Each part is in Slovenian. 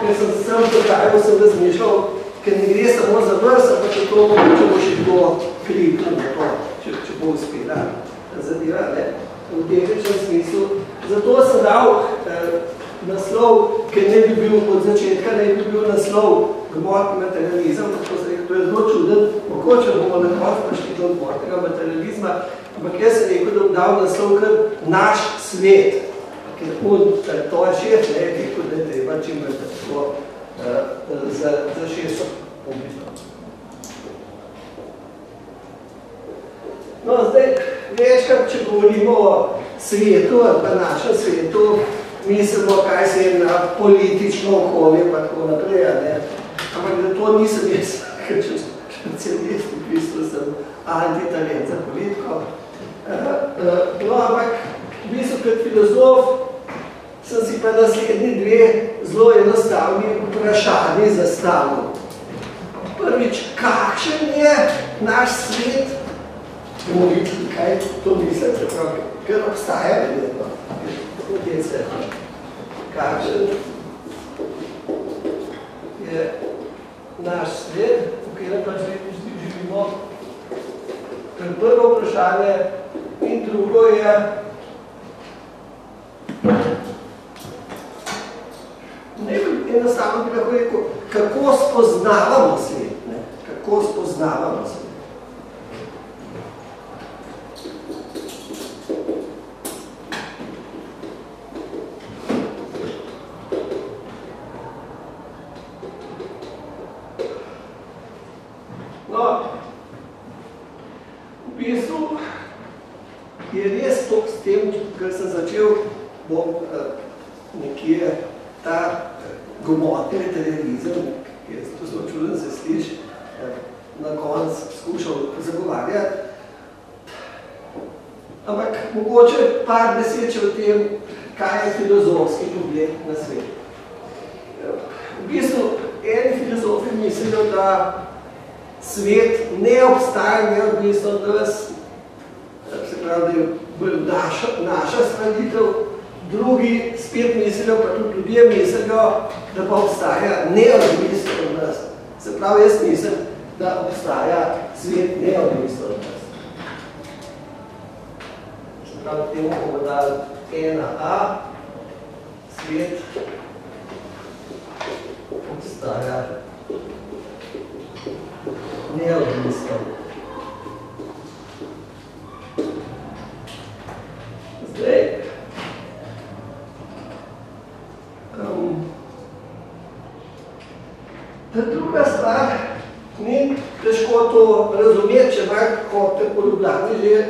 ker sem dogajal, sem razmišljal, ker ne gre samo za vrst, ampak če to mogoče bo še kdo kliknil na to, če bo uspela zadeva, ne, v tehničnem smislu. Zato sem dal naslov, ker ne bi bil od začetka, ne bi bil naslov gmotni materializem, tako se rekel, to je zelo čuden, mogoče bomo na koncu prišli do gmotnega materializma, ampak jaz sem rekel, da bom dal naslov kar naš svet, ker to je šef, ne, rekel, da je treba čim bolj tako za šesto publiko. No, zdaj, večkrat, če govorimo o svetu, ali pa našem svetu, mislimo, kaj se je na politično okolje, pa tako naprej, ne. Ampak da to nisem jaz, ker če specialist, v bistvu sem antitalent za politiko. No, ampak v bistvu kot filozof sem si pa naslednji dve zelo enostavni vprašanji zastavil. Prvič, kakšen je naš svet? Bomo videli, kaj to mislite, ker obstaja vedno. Kakšen je naš svet, v katerem pač živimo? To je prvo vprašanje in drugo je enostavno bi lahko rekel, kako spoznavamo svet, ne? Kako spoznavamo svet. No, v bistvu je res to s tem, kar sem začel, bom nekje ta gmotni materializem, ki je to zelo čuden, se sliši, na konc skušal zagovarjati. Ampak mogoče par besed o tem, kaj je filozofski pogled na svet. V bistvu, eni filozofi mislijo, da svet ne obstaja neodvisno od nas, se pravi, da je naša stvaritev, drugi spet mislijo, pa tudi ljudje mislijo, da pa obstaja neodvisno od nas. Se pravi, jaz mislim, da obstaja svet neodvisno od nas. Se pravi, temu bomo dali 1A, svet obstaja neodvisno. Zdaj, ta druga stvar, ni težko to razumeti, če malo hodite po Ljubljani že,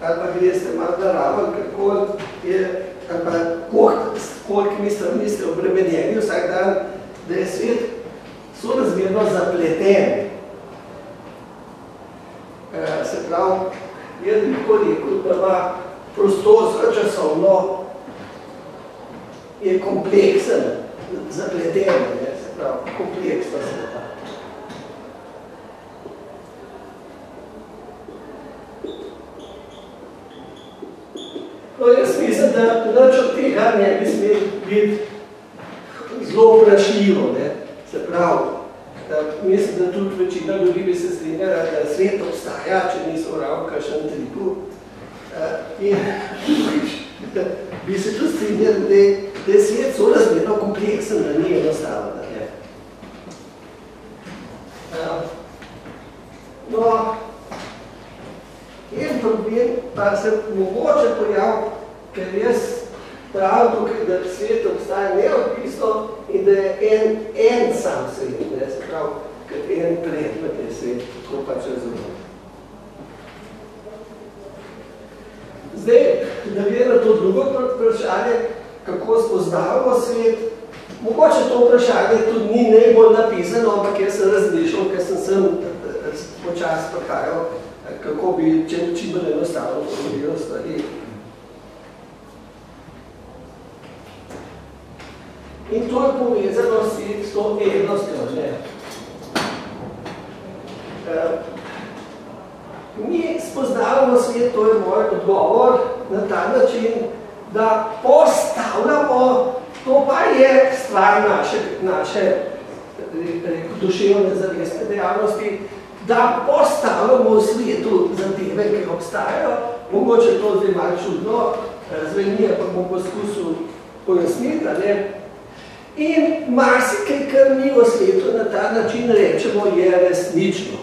ali pa greste malo naraven, kako je, ali pa kolikimi strani ste obremenjeni vsak dan, da je svet sorazmerno zapleten. Se pravi, jaz bi tako rekel, da ima prostorsko časovno je kompleksen, zapleten, se pravi, kompleksna sveta. No, jaz mislim, da nič od tega ne bi smel biti zelo vprašljivo, se pravi, mislim, da tudi večina ljudi bi se strinjala, da svet obstaja, če niso ravno kakšen triku. In bi se tudi strinjali, da je svet sorazmerno kompleksen, da ni enostavno. No, en problem pa se mogoče pojav, ker jaz pravim tukaj, da svet obstaja neodvisno in da je en sam svet, se pravi, ker en predmet je svet, tako pač razumem. Zdaj, da gre na to drugo vprašanje, kako spoznavamo svet, mogoče to vprašanje tudi ni najbolj napisano, ampak jaz sem razmišljal, ker sem počasi prihajal, kako bi čim bolj enostavno formuliral stvari. In to je povezano s to enostjo. Mi spoznavamo svet, to je moj odgovor, na ta način, da postavljamo To pa je stvar naše duševne zavestne dejavnosti, da postavljamo v svetu zadeve, ki obstajajo. Mogoče to zdaj malo čudno zveni, pa bom poskusil pojasniti, ne? In marsikaj, kar mi v svetu na ta način rečemo, je resnično.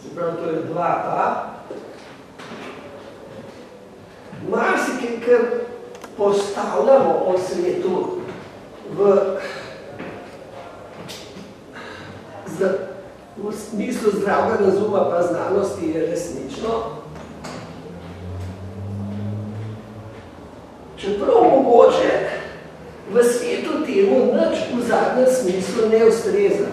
Se pravi, to je 2a. Marsikaj, kar postavljamo o svetu v smislu zdravega razuma pa znanosti je resnično. Čeprav mogoče v svetu temu nič v zadnjem smislu ne ustreza.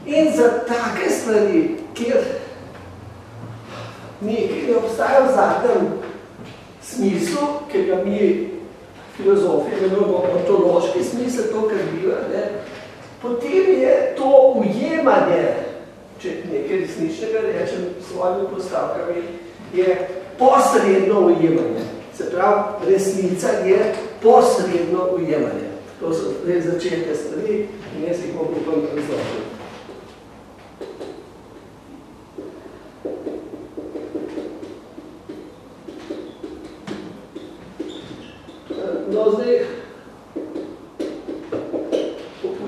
In za take stvari, kjer nekaj ne obstaja v zadnjem smislu, ki ga mi filozofi imenujemo ontološki smisel, to, kar biva, potem je to ujemanje, če nekaj resničnega rečem s svojimi postavkami, je posredno ujemanje. Se pravi, resnica je posredno ujemanje. To so začetne stvari in jaz jih bom upam razložil. No, zdaj,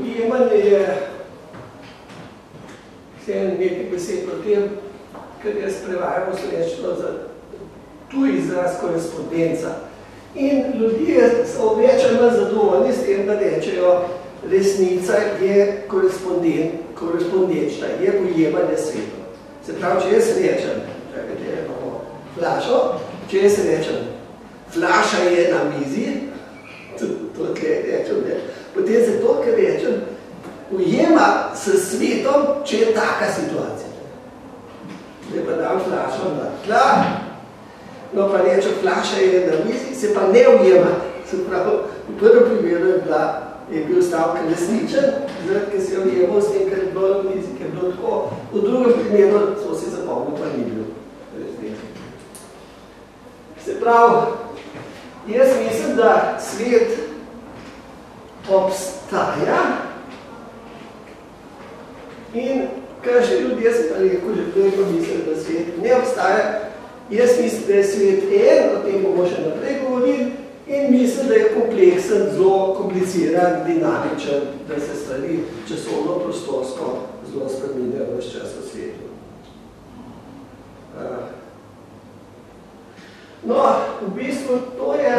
ujemanje je nekaj besed o tem, kar jaz prevajam v slovenščino za tuj izraz korespondenca. In ljudje so več ali manj zadovoljni s tem, da rečejo, resnica je korespondenčna, je ujemanje sveta. Se pravi, če jaz rečem, flašo, če jaz rečem, flaša je na mizi, to tle rečem, potem se to, kar rečem, ujema s svetom, če je taka situacija. Zdaj pa dam flašo na tla, no pa rečem, flaša je na mizi, se pa ne ujema. Se pravi, v prvem primeru je bil stavek resničen, ker se je ujemal s tem, kar je bilo na mizi, ker je bilo tako. V drugem primeru smo si zapomnili, pa ni bil resničen. Se pravi, jaz mislim, da svet obstaja in kakšni ljudje se pa rekel, že prej pa mislim, da svet ne obstaja. Jaz mislim, da je svet en, o tem bomo še naprej govorili, in mislim, da je kompleksen, zelo kompliciran, dinamičen, da se stvari časovno, prostorsko zelo spreminjajo ves čas v svetu. No, v bistvu to je,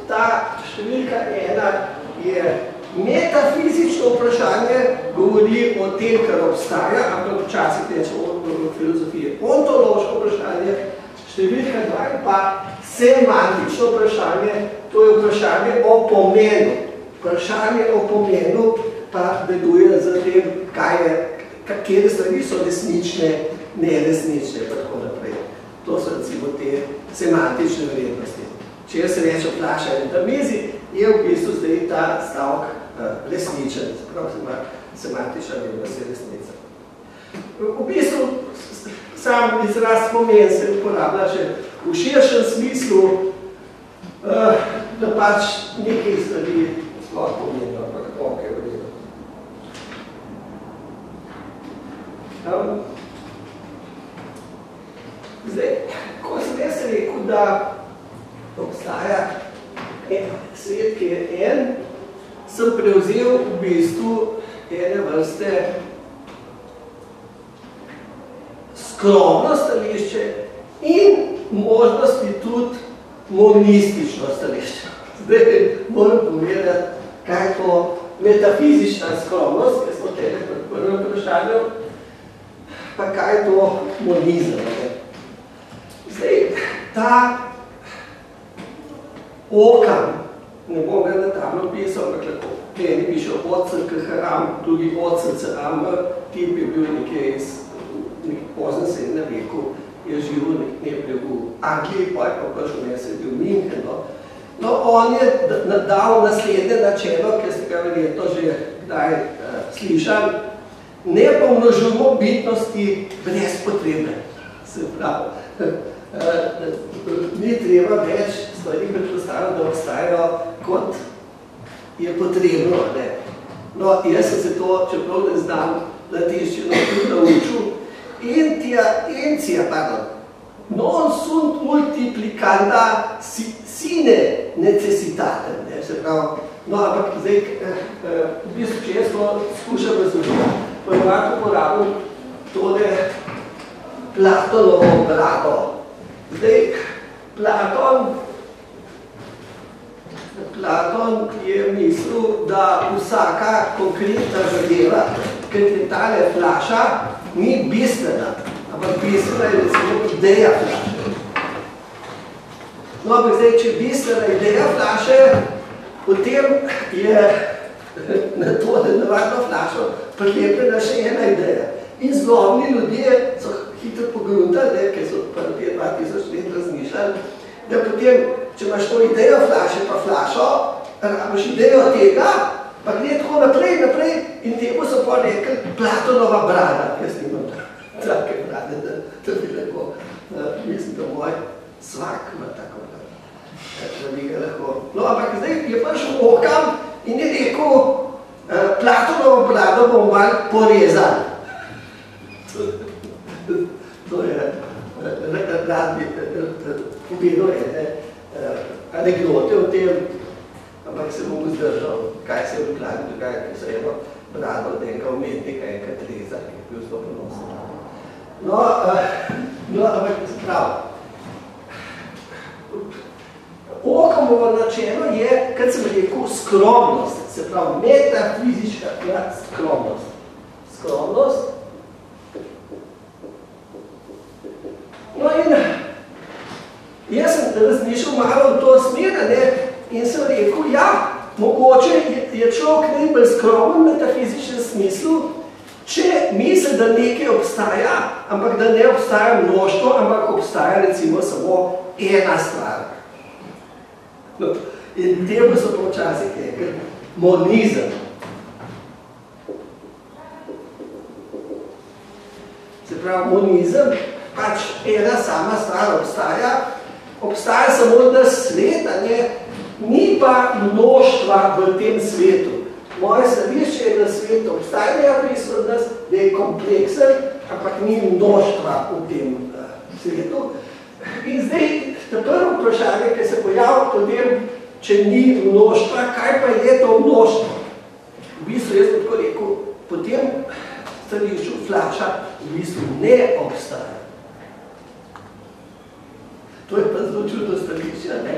ta številka 1 je metafizično vprašanje, govori o tem, kar obstaja, ampak včasih rečemo v filozofiji ontološko vprašanje, številka 2 je pa semantično vprašanje, to je vprašanje o pomenu. Vprašanje o pomenu pa veduje za tem, katere stvari so resnične, neresnične, pa tako naprej. To so recimo te semantične vrednosti. Če jaz rečem flaša je na mizi, je v bistvu zdaj ta stavek resničen, pravi semantična vrednost je resnica. V bistvu sam izraz pomen se uporablja že v širšem smislu, da pač nekaj stvari sploh pomenijo, ampak ok je v redu. Zdaj, ko sem jaz rekel, da obstaja svet, ki je en, sem prevzel v bistvu ene vrste skromno stališče in možnosti tudi monistično stališče. Zdaj moram povedati, kaj je to metafizična skromnost, ki smo tele pred prvem vprašanju, pa kaj je to monizem. Zdaj, ta Okam, ne bom ga na tablo pisal, ampak lahko eni piše OCKHAM, drugi OCCAM, tip je bil nekje iz poznem srednjem veku, je živel nekje v Angliji, pa je pa prišel mesec v Münchenu. No, on je dal naslednje načelo, ki ste ga verjetno že kdaj slišali, ne pomnožujemo bitnosti brez potrebe. Se pravi, ni treba več stvari predpostavljati, da obstajajo, kot je potrebno. No, jaz sem se to, čeprav ne znam latinščino, tudi naučil. Encija, non sunt multiplicanda sine necessitatem. Se pravi, no, ampak zdaj, v bistvu, če jaz to skušam razložiti, ponovati uporabim tole Platonovo brado. Zdaj, Platon je mislil, da vsaka konkretna zadeva, ker je tale flaša, ni bistvena, ampak bistvena je recimo ideja flaše. No, ampak zdaj, če bistvena ideja flaše, potem je na to navadno flašo prilepljena še ena ideja. In zlobni ljudje so hitro pogruntali, ker so prvi 2000 let razmišljali, da potem, če imaš to idejo flaše pa flašo, rabiš idejo tega, pa gre tako naprej in temu so pa rekli Platonova brada. Jaz nimam take brade, da bi lahko, mislim, da moj svak ima tako brada, da bi ga lahko. No, ampak zdaj je prišel Okam in je rekel, Platonovo brado bomo malo porezali. To je rad bi povedal ene anekdote o tem, ampak se bom vzdržal, kaj se je v Ljubljani dogajalo, ki so eno brado od enega umetnika, enega Treza, ki je bil zelo ponosen. No, ampak se pravi, Okamovo načelo je, kot sem rekel, skromnost, se pravi, metafizička skromnost. Skromnost. No in jaz sem razmišljal malo v to smer, in sem rekel, ja, mogoče je človek najbolj skromen v metafizičnem smislu, če misli, da nekaj obstaja, ampak da ne obstaja mnoštvo, ampak obstaja recimo samo ena stvar. No, in temu so pa včasih rekli monizem. Se pravi, monizem, pač ena sama stvar obstaja samo da svet, ni pa mnoštva v tem svetu. Moje stališče je, da svet obstaja prisotno, da je kompleksen, ampak ni mnoštva v tem svetu. In zdaj, ta prvo vprašanje, ki se pojavlja potem, če ni mnoštva, kaj pa je to mnoštvo? V bistvu, jaz bom tako rekel, potem stališču flaša v bistvu ne obstaja. To je pa zelo čudno stališče, ne?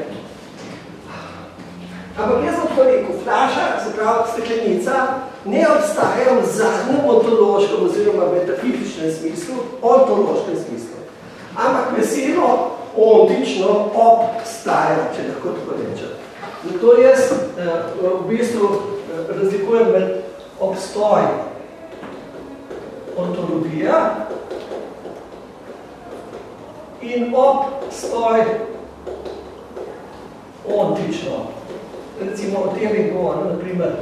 Ampak jaz bom tako rekel, flaša, se pravi steklenica, ne obstaja v zadnjem ontološkem oziroma metafizičnem smislu, ontološkem smislu. Ampak veselo, ontično obstaja, če lahko tako rečem. Zato jaz v bistvu razlikujem med obstoj ontologija in obstoj ontično. Recimo o tem je govoril, naprimer,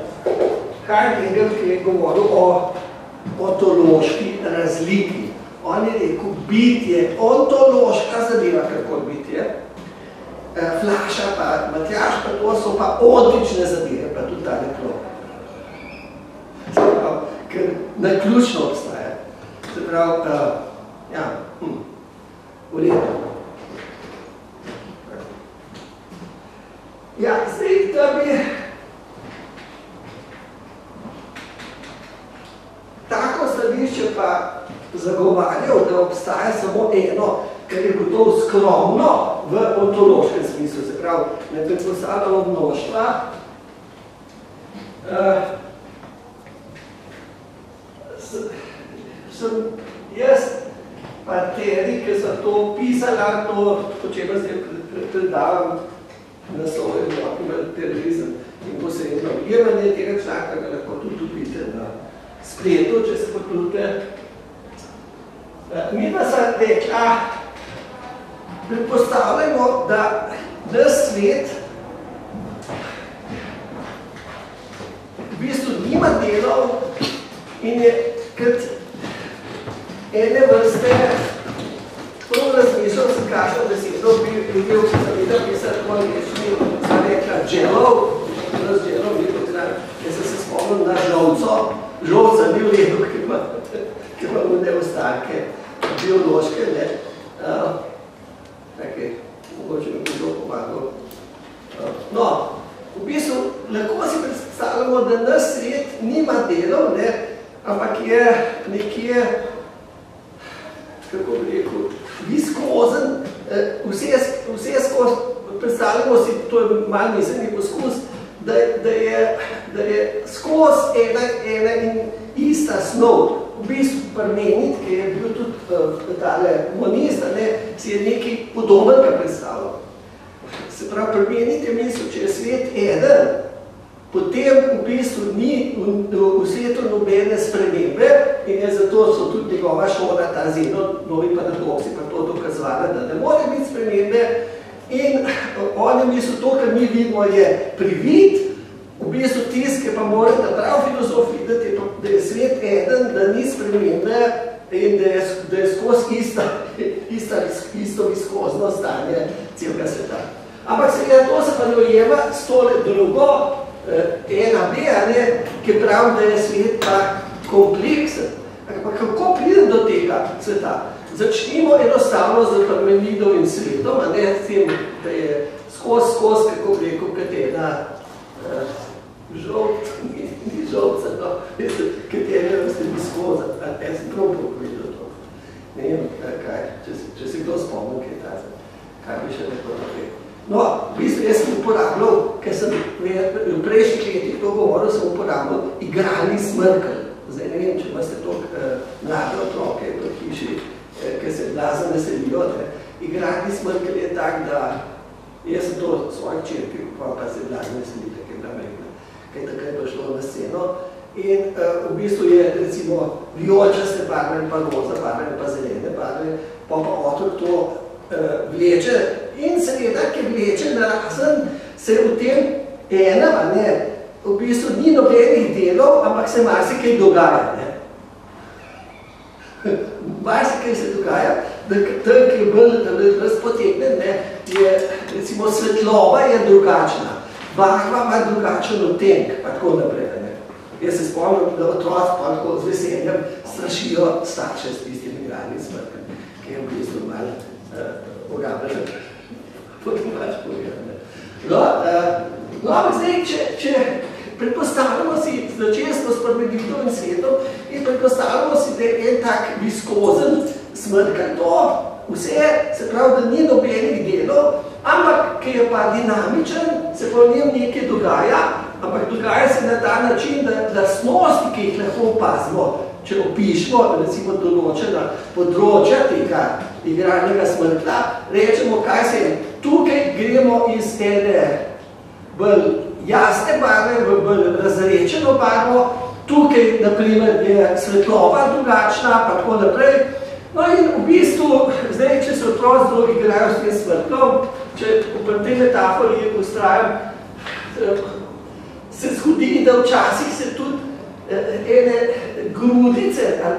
Heidegger, ki je govoril o ontološki razliki. On je rekel, bitje, ontološka zadeva, kako bitje, flaša pa, Matjaž pa to so pa ontične zadeve, pa tudi tale klop. Se pravi, ker naključno obstaja. Se pravi, ja, V redu. Ja, zdaj, da bi tako stališče pa zagovarjal, da obstaja samo eno, kar je gotovo skromno v ontološkem smislu, se pravi, ne predpostavljamo mnoštva. Sem jaz pa teri, ki so to pisala, to, po čemer zdaj predavam naslove terorizem in posredno objevanje tega članka, ga lahko tudi dobite na spletu, če se potrudite. Mi pa sem rekla, predpostavljamo, da naš svet v bistvu nima delov in je kot ene vrste prav razmišljal sem kakšno besedo, bi bil pisati po angliščini, sem rekla dželov, razđelov, jaz sem se spomnil na žolco, žolca ni v redu, ki imamo neostanke biološke, ne. Takaj, mogoče mi kdo pomagal. No, v bistvu, lahko si predstavljamo, da naš svet nima delov, ne, ampak je nekje, kako bi rekel, viskozen, vse skozi, predstavljamo si, to je malo miselni poskus, da je skozi ena in ista snov, v bistvu Parmenid, ki je bil tudi tale monist, si je nekaj podobnega predstavljal. Se pravi, Parmenid je mislil, če je svet eden, potem v bistvu ni v svetu nobene spremembe in je zato so tudi njegova šola, ta Zeno, novi paradoksi, pa to dokazovala, da ne more biti spremembe. In on je mislil, to, kar mi vidimo, je privid, v bistvu tisk, ki pa mora da prav filozof videti, da je svet eden, da ni spremembe in da je skozi isto viskozno stanje celega sveta. Ampak seveda to se pa ne ujema s tole drugo, ena B, ki pravi, da je svet pa kompleksen. Ampak kako pridem do tega sveta? Začnimo enostavno z Parmenidovim svetom, a ne s tem, da je skozi, kako bi rekel, katera žolt, ni žolca, no, katera ste mi skozi, jaz sem prav povedal to. Ne vem, kaj, če se kdo spomnim, kaj bi še nekaj rekel. No, v bistvu jaz sem uporabljal, ker sem v prejšnjih letih to govoril, sem uporabljal igralni smrkelj. Zdaj ne vem, če imate toliko mlade otroke v hiši, ki se blazno veselijo. Igralni smrkelj je tak, da jaz sem to svojih čerki, pa se blazno veselite, ker je bila mekna, kaj takrat je šlo na sceno. In v bistvu je recimo vijolčaste barve, pa roza barve, pa zelene barve, pa otrok to vleče in seveda, ki vleče narazen, se v tem enem, v bistvu ni nobenih delov, ampak se marsikaj dogaja. Marsikaj se dogaja, da tam, ki je bolj razpoteknen, je recimo svetloba je drugačna, barva ima drugačen odtenek, pa tako naprej. Jaz se spomnim, da otroci pa tako z veseljem strašijo starše s tistim igralnim smrtkem, ki je v bistvu malo ugabljen. Podomač povedane. No, ampak zdaj, če predpostavljamo si, začeli smo s Parmenidovim svetom in predpostavljamo si, da je en tak viskozen smrtkelj to, vse, se pravi, da ni nobenih delov, ampak, ki je pa dinamičen, se pa v njem nekaj dogaja, ampak dogaja se na ta način, da lastnosti, ki jih lahko opazimo, če opišemo, recimo, določena področja tega igralnega smrtla, rečemo, kaj se je. Tukaj gremo iz ene bolj jasne barve, v bolj razrečeno barvo, tukaj, naprimer, je svetloba drugačna, pa tako naprej. No in v bistvu, zdaj, če se otroci zelo igrajo s tem smrtlom, če v tej metafori ustrajam, se zgodi, da včasih se tudi ene grudice ali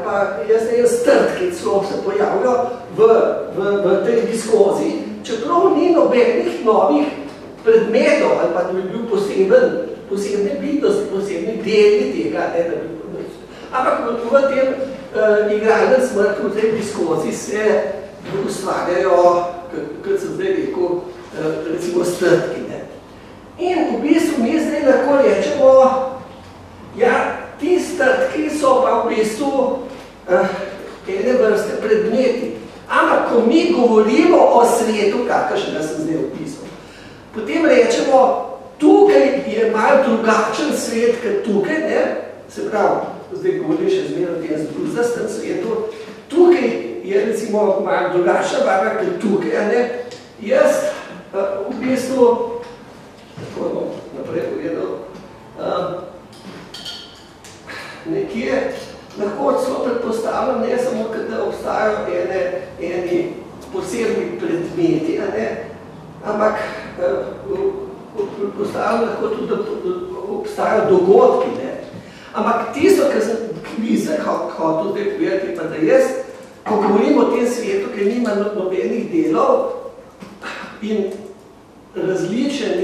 pa jaz ne vem, strtke celo se pojavljajo v tej viskozi, čeprav ni nobenih novih predmetov ali pa da bi bil posebne bitnosti, posebni deli tega, ampak v tem igralnem smrtku, v tej viskozi se ustvarjajo, kot sem zdaj rekel, recimo strdki. In v bistvu mi zdaj lahko rečemo, ja, ti strdki so pa v bistvu ene vrste predmeti. Ampak, ko mi govorimo o svetu, kakršnega sem zdaj opisal, potem rečemo, tukaj je malo drugačen svet, kot tukaj, ne? Se pravi, zdaj govorim še zmerno o tem združastem svetu, tukaj je recimo malo drugačna barva, kot tukaj, ne? Jaz v bistvu, tako bom naprej povedal, nekje lahko celo predpostavljam, ne samo, da obstajajo eni posebni predmeti, ampak predpostavljam lahko tudi, da obstajajo dogodki. Ampak tisto, kar sem kvizem hotel zdaj povedati, pa da jaz, ko govorim o tem svetu, ker nima nobenih delov in različne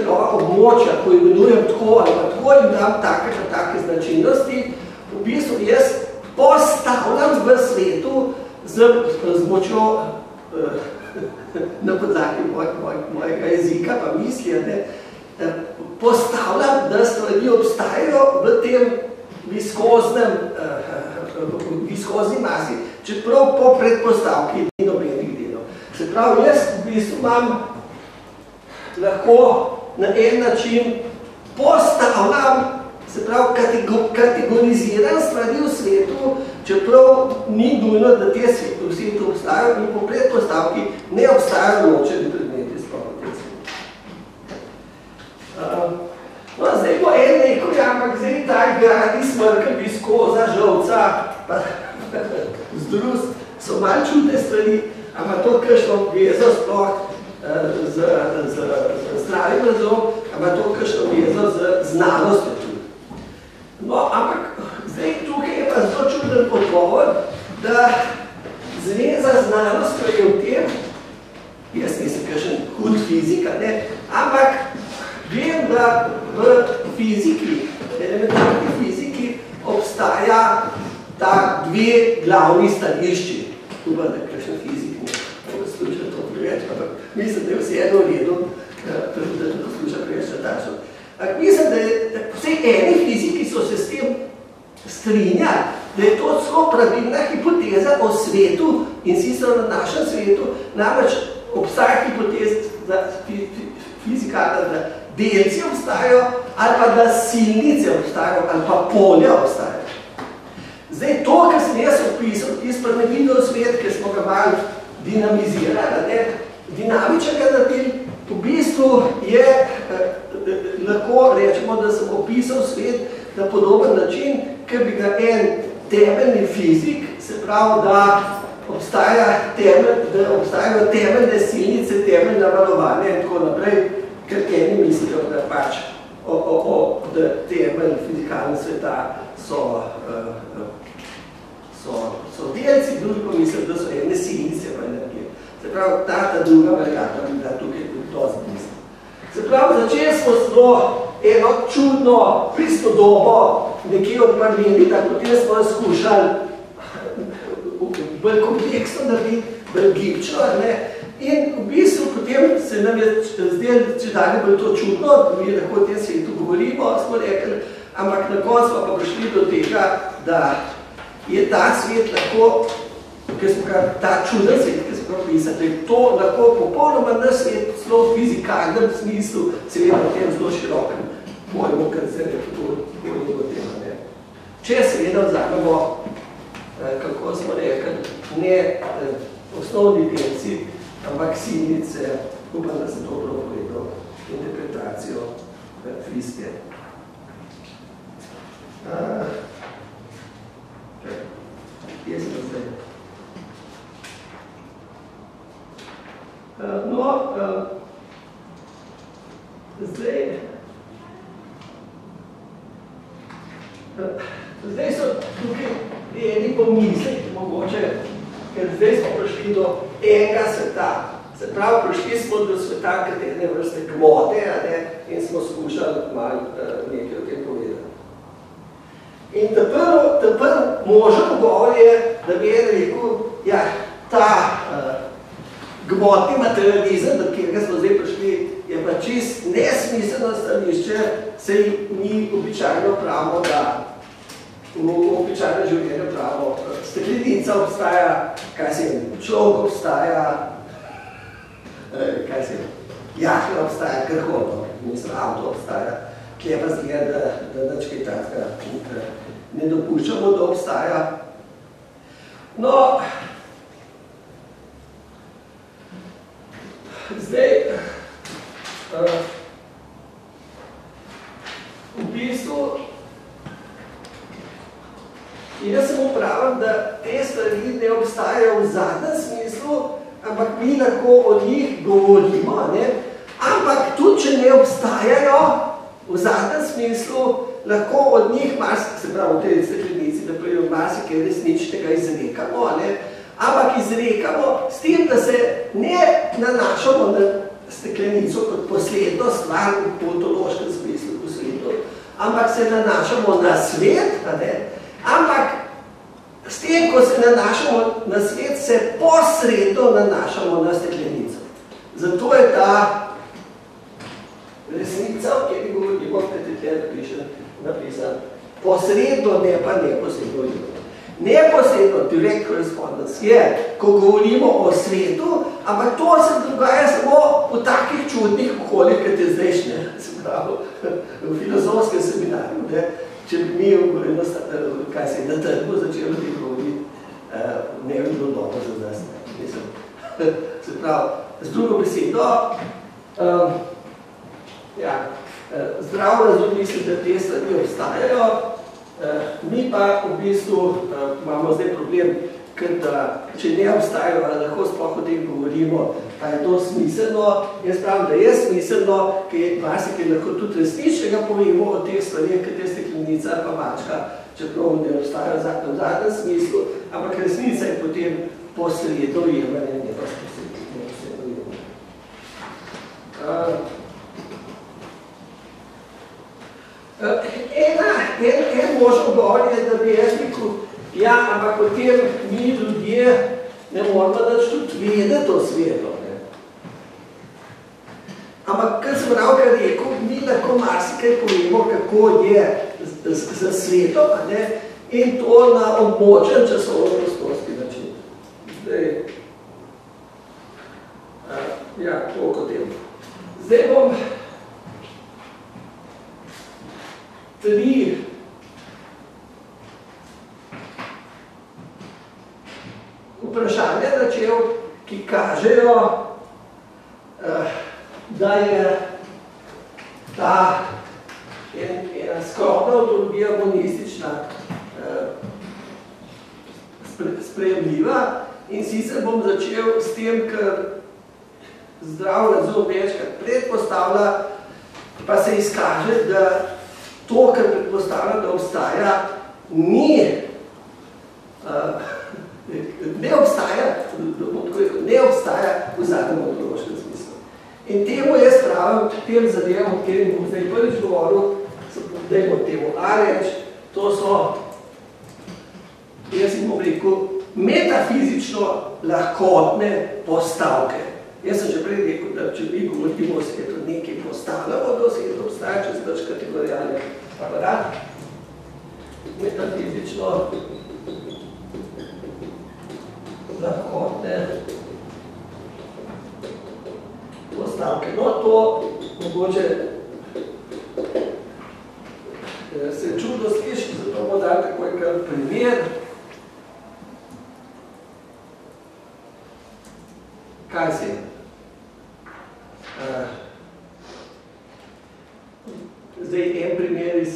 njegova območja, ko imenujem tako ali pa tako in dam take značilnosti, v bistvu jaz postavljam v svetu z močjo na podlagi mojega jezika, pa misli, postavljam, da stvari obstajajo v tem viskozni masi, čeprav po predpostavki ni nobenih delov. Se pravi, jaz v bistvu imam lahko na en način postavljam, se pravi, kategoriziram stvari v svetu, čeprav ni nujno, da te v svetu obstajajo in po predpostavki ne obstajajo ločeni predmeti sploh v tem svetu. No, zdaj bo en rekel, ampak zdaj ta gradi smrka, viskoza, žolca, pa zdruz, so malo čudne stvari, ampak to kakšno vezo sploh z zdravim razumom, ampak to kakšno vezo z znanostjo tudi. No, ampak zdaj tukaj je pa zelo čuden odgovor, da zveza znanostjo je v tem, jaz nisem kakšen hud fizika, ampak vem, da v fiziki, elementarni fiziki, obstaja ta dve glavni stališči. Upam, da kakšen fizik ne posluša to preveč, ampak mislim, da je vse eno v redu, da to posluša preveč natačno. Mislim, da vsej eni fiziki so se s tem strinjali, da je to celo pravilna hipoteza o svetu in sicer na našem svetu, namreč obstaja hipoteza fizikalna, da delci obstajajo, ali pa da silnice obstajajo, ali pa polja obstajajo. Zdaj, to, kar sem jaz opisal, tisto nevidel svet, ker smo ga malo dinamizirali, dinamičen ga naredili, v bistvu je, lahko rečemo, da sem opisal svet na podoben način, ker bi ga en temeljni fizik, se pravi, da obstajajo temeljne silnice, temeljna valovanja in tako naprej, ker eni mislijo, da pač da temelj fizikalne sveta so delci, drugi pa mislijo, da so ene silnice pa energije. Se pravi, ta druga varianta bi bila tukaj dosti misli. Se pravi, začeli smo zelo eno čudno prispodobo nekje od parmeni, tako potem smo skušali bolj kompleksno narediti, bolj gibčno, in v bistvu potem se nam je zdelo, če dalje bolj to čudno, mi lahko o tem svetu govorimo, smo rekli, ampak na koncu smo pa prišli do tega, da je ta svet lahko, ta čuden svet, ki smo pisali, da je to lahko popolnoma naš svet, zelo v fizikalnem smislu, seveda v tem zelo širokem pojmu, kar se govorimo o tem. Če seveda vzamemo, kako smo rekli, ne osnovni delci, ampak silnice, upam, da sem dobro povedal interpretacijo fizike. Kje smo zdaj? Zdaj so tukaj eni pomisleki, mogoče, ker zdaj smo prišli do enega sveta. Se pravi, prišli smo do sveta, katere vrste gmote, in smo skušali malo nekaj o tem povedati. In prvi možen govor je, da bi en rekel, ja, ta gmotni materializem, do katerega smo zdaj prišli, je pa čist nesmiselno stališče, saj mi običajno pravimo, da v običajno življenju pravimo, steklenica obstaja, kaj se je, človek obstaja, kaj se je, jahla obstaja, krhodno, mislim, avto obstaja, kje pa zgleda, da nič kaj takega ne dopuščamo, da obstaja. No, zdaj, v bistvu, jaz sem upravim, da te stvari ne obstajajo v zadnjem smislu, ampak mi lahko o njih govorimo, ne? Ampak tudi, če ne obstajajo v zadnjem smislu, lahko od njih, se pravi v tej steklenici, da pravijo marsikaj resničnega izrekamo, ne? Ampak izrekamo s tem, da se ne nanašamo na steklenico kot posledno stvar v politološkem smislu posledno, ampak se nanašamo na svet, ne? Ampak s tem, ko se nanašamo na svet, se posredno nanašamo na steklenico. Zato je ta resnica, o kateri govorimo, napisan, posredno, ne pa neposredno. Neposredno, direct correspondence je, ko govorimo o svetu, ampak to se dogaja samo v takih čudnih okoljih, kot je zdajšnje, se pravi, v filozofskem seminarju, ne? Če bi mi, kaj se je, na trgu začelo te govoriti, ne bi bilo dobro za nas, mislim. Se pravi, z drugo besedo, ja, zdrav razum misli, da te stvari obstajajo, mi pa v bistvu imamo zdaj problem, ker da, če ne obstajajo, lahko sploh o tem govorimo, pa je to smiselno. Jaz pravim, da je smiselno, ker marsikaj lahko tudi resničnega povemo o teh stvarih, ker te steklenica pa mačka, čeprav ne obstajajo v zadnjem smislu, ampak resnica je potem posredno ujemanje, ne pa posredno ujemanje. En možen govor je, da bi jaz rekel, ja, ampak potem mi ljudje ne moramo dač tudi vedeti o svetu. Ampak, kar sem ravkar rekel, mi lahko marsikaj povemo, kako je z svetom, in to na območen časovno-prostorski način. Zdaj, ja, toliko tem. Zdaj bom 3 vprašanja začel, ki kažejo, da je ta ena skromna ontologija monistična sprejemljiva, in sicer bom začel s tem, ker zdrav razum večkrat predpostavlja, pa se izkaže, da to, kar predpostavlja, da obstaja, ne obstaja v zadnjem ontološkem smislu. In temu jaz pravim, tem zadevam, o katerim bom zdaj prvič govoril, dajmo temu A reč, to so, jaz jim bom rekel, metafizično lahkotne postavke. Jaz sem že prej rekel, da če mi govorimo o svetu, nekaj postavljamo, da svet obstaja čez več kategorijalni aparat. Metafizično lahkotne postavke. No, to mogoče se čudno sliši, zato bomo dali takoj kar primer. Kaj se je? Zdaj, en primer iz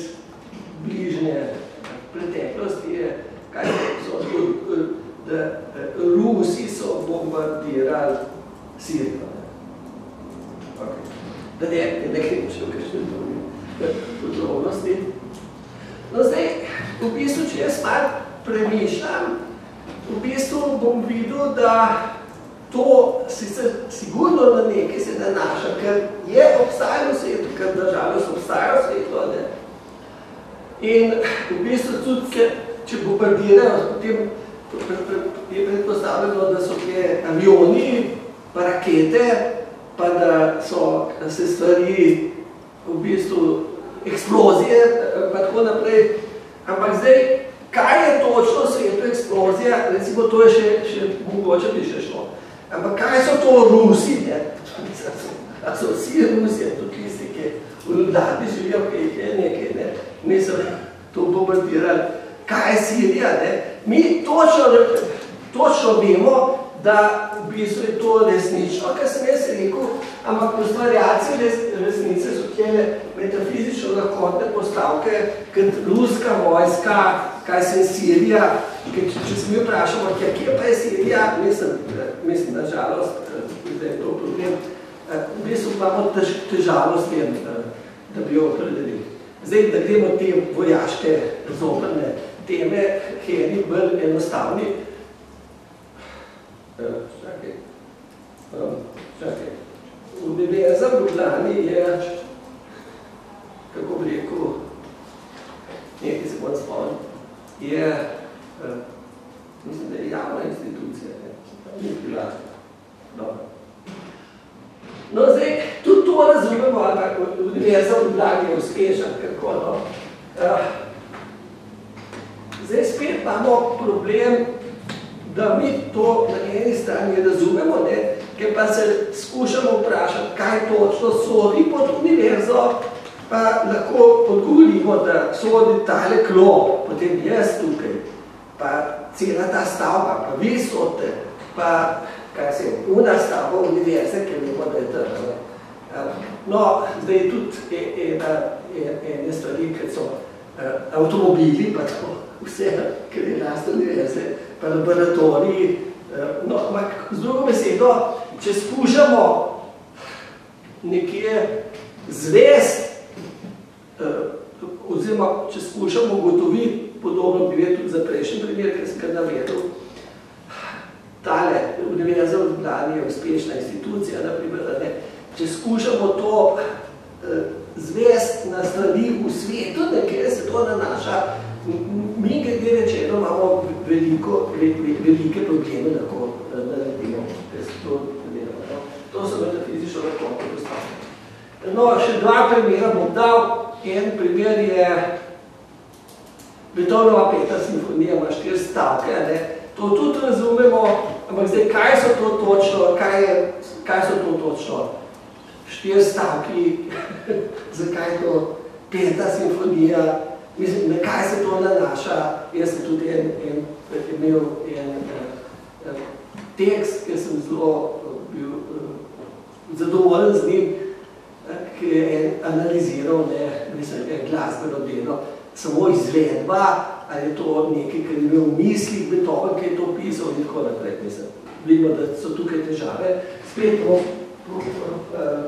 bližnje preteklosti je, kaj so, da Rusi so bombardirali Sirijo. Da ne grem še v kakšne podrobnosti. No, zdaj, v bistvu, če jaz malo premišljam, v bistvu bom videl, da to sicer sigurno na nekaj se nanaša, ker je obstajalo v svetu, ker na žalost obstaja v svetu, In v bistvu tudi se, če bombardirajo, potem je predpostavljeno, da so te avioni, pa rakete, pa da so se stvari v bistvu eksplozije, pa tako naprej. Ampak zdaj, kaj je točno v svetu eksplozija, recimo to je še mogoče bi še šlo. Ampak kaj so to Rusi, ne? A so vsi Rusi, tudi tisti, ki v Ljubljani živijo, ki jih je nekaj, ne? Niso to bombardirali. Kaj je Sirija, ne? Mi točno vemo, da v bistvu je to resnično, kar sem jaz rekel, ampak ustvarjalci resnice so tjele metafizično lahkotne postavke, kot ruska vojska, kaj se je Sirija, če se mi vprašamo, kje pa je Sirija, mislim, na žalost, da je to problem, v bistvu imamo težavo s tem, da bi jo opredelili. Zdaj, da gremo te vojaške zoprne teme, ki je ni bolj enostavni. Čakaj. Univerza v Ljubljani je, kako bi rekel, nekaj se bom spomnil, je, mislim, da je javna institucija, ni bila. No, zdaj, tudi to razumemo, ali univerza v Ljubljani je uspešna, kako, no. Zdaj spet imamo problem, da mi to na eni strani razumemo, ne, ker pa se skušamo vprašati, kaj točno sodi pod univerzo, pa lahko odgovorimo, da sodi tale klop, potem jaz tukaj, pa cela ta stavba, pa vi sodite, pa kaj se je, una stavba univerze, ker vemo, da je trga. No, zdaj tudi ene stvari, ker so avtomobili, pa tako vse, ker je rast univerze, pa laboratoriji. No, ampak z drugo besedo, če skušamo nekje zvest, oziroma če skušamo ugotoviti, podobno bi vedel tudi za prejšnji primer, ker sem ga navedel, tale univerza v Ljubljani je uspešna institucija, naprimer, ne, če skušamo to zvest na stvari v svetu, kjer se to nanaša, mi, glede rečeno, imamo velike probleme, lahko naredimo, ker se to delamo. To so metafizično lahko postavljene. No, še dva primera bom dal. En primer je Beethovenova 5. simfonija, ima 4 stavke, ne. To tudi razumemo, ampak zdaj, kaj so to točno, kaj so to točno? 4 stavki, zakaj to 5. simfonija, mislim, na kaj se to nanaša. Jaz sem tudi imel en tekst, ki sem zelo bil zadovoljen z njim, ki je analiziral, mislim, glasbeno delo, samo izvedba, ali je to nekaj, kar je imel v mislih Beethoven, ki je to pisal in tako naprej. Mislim, vidimo, da so tukaj težave. Spet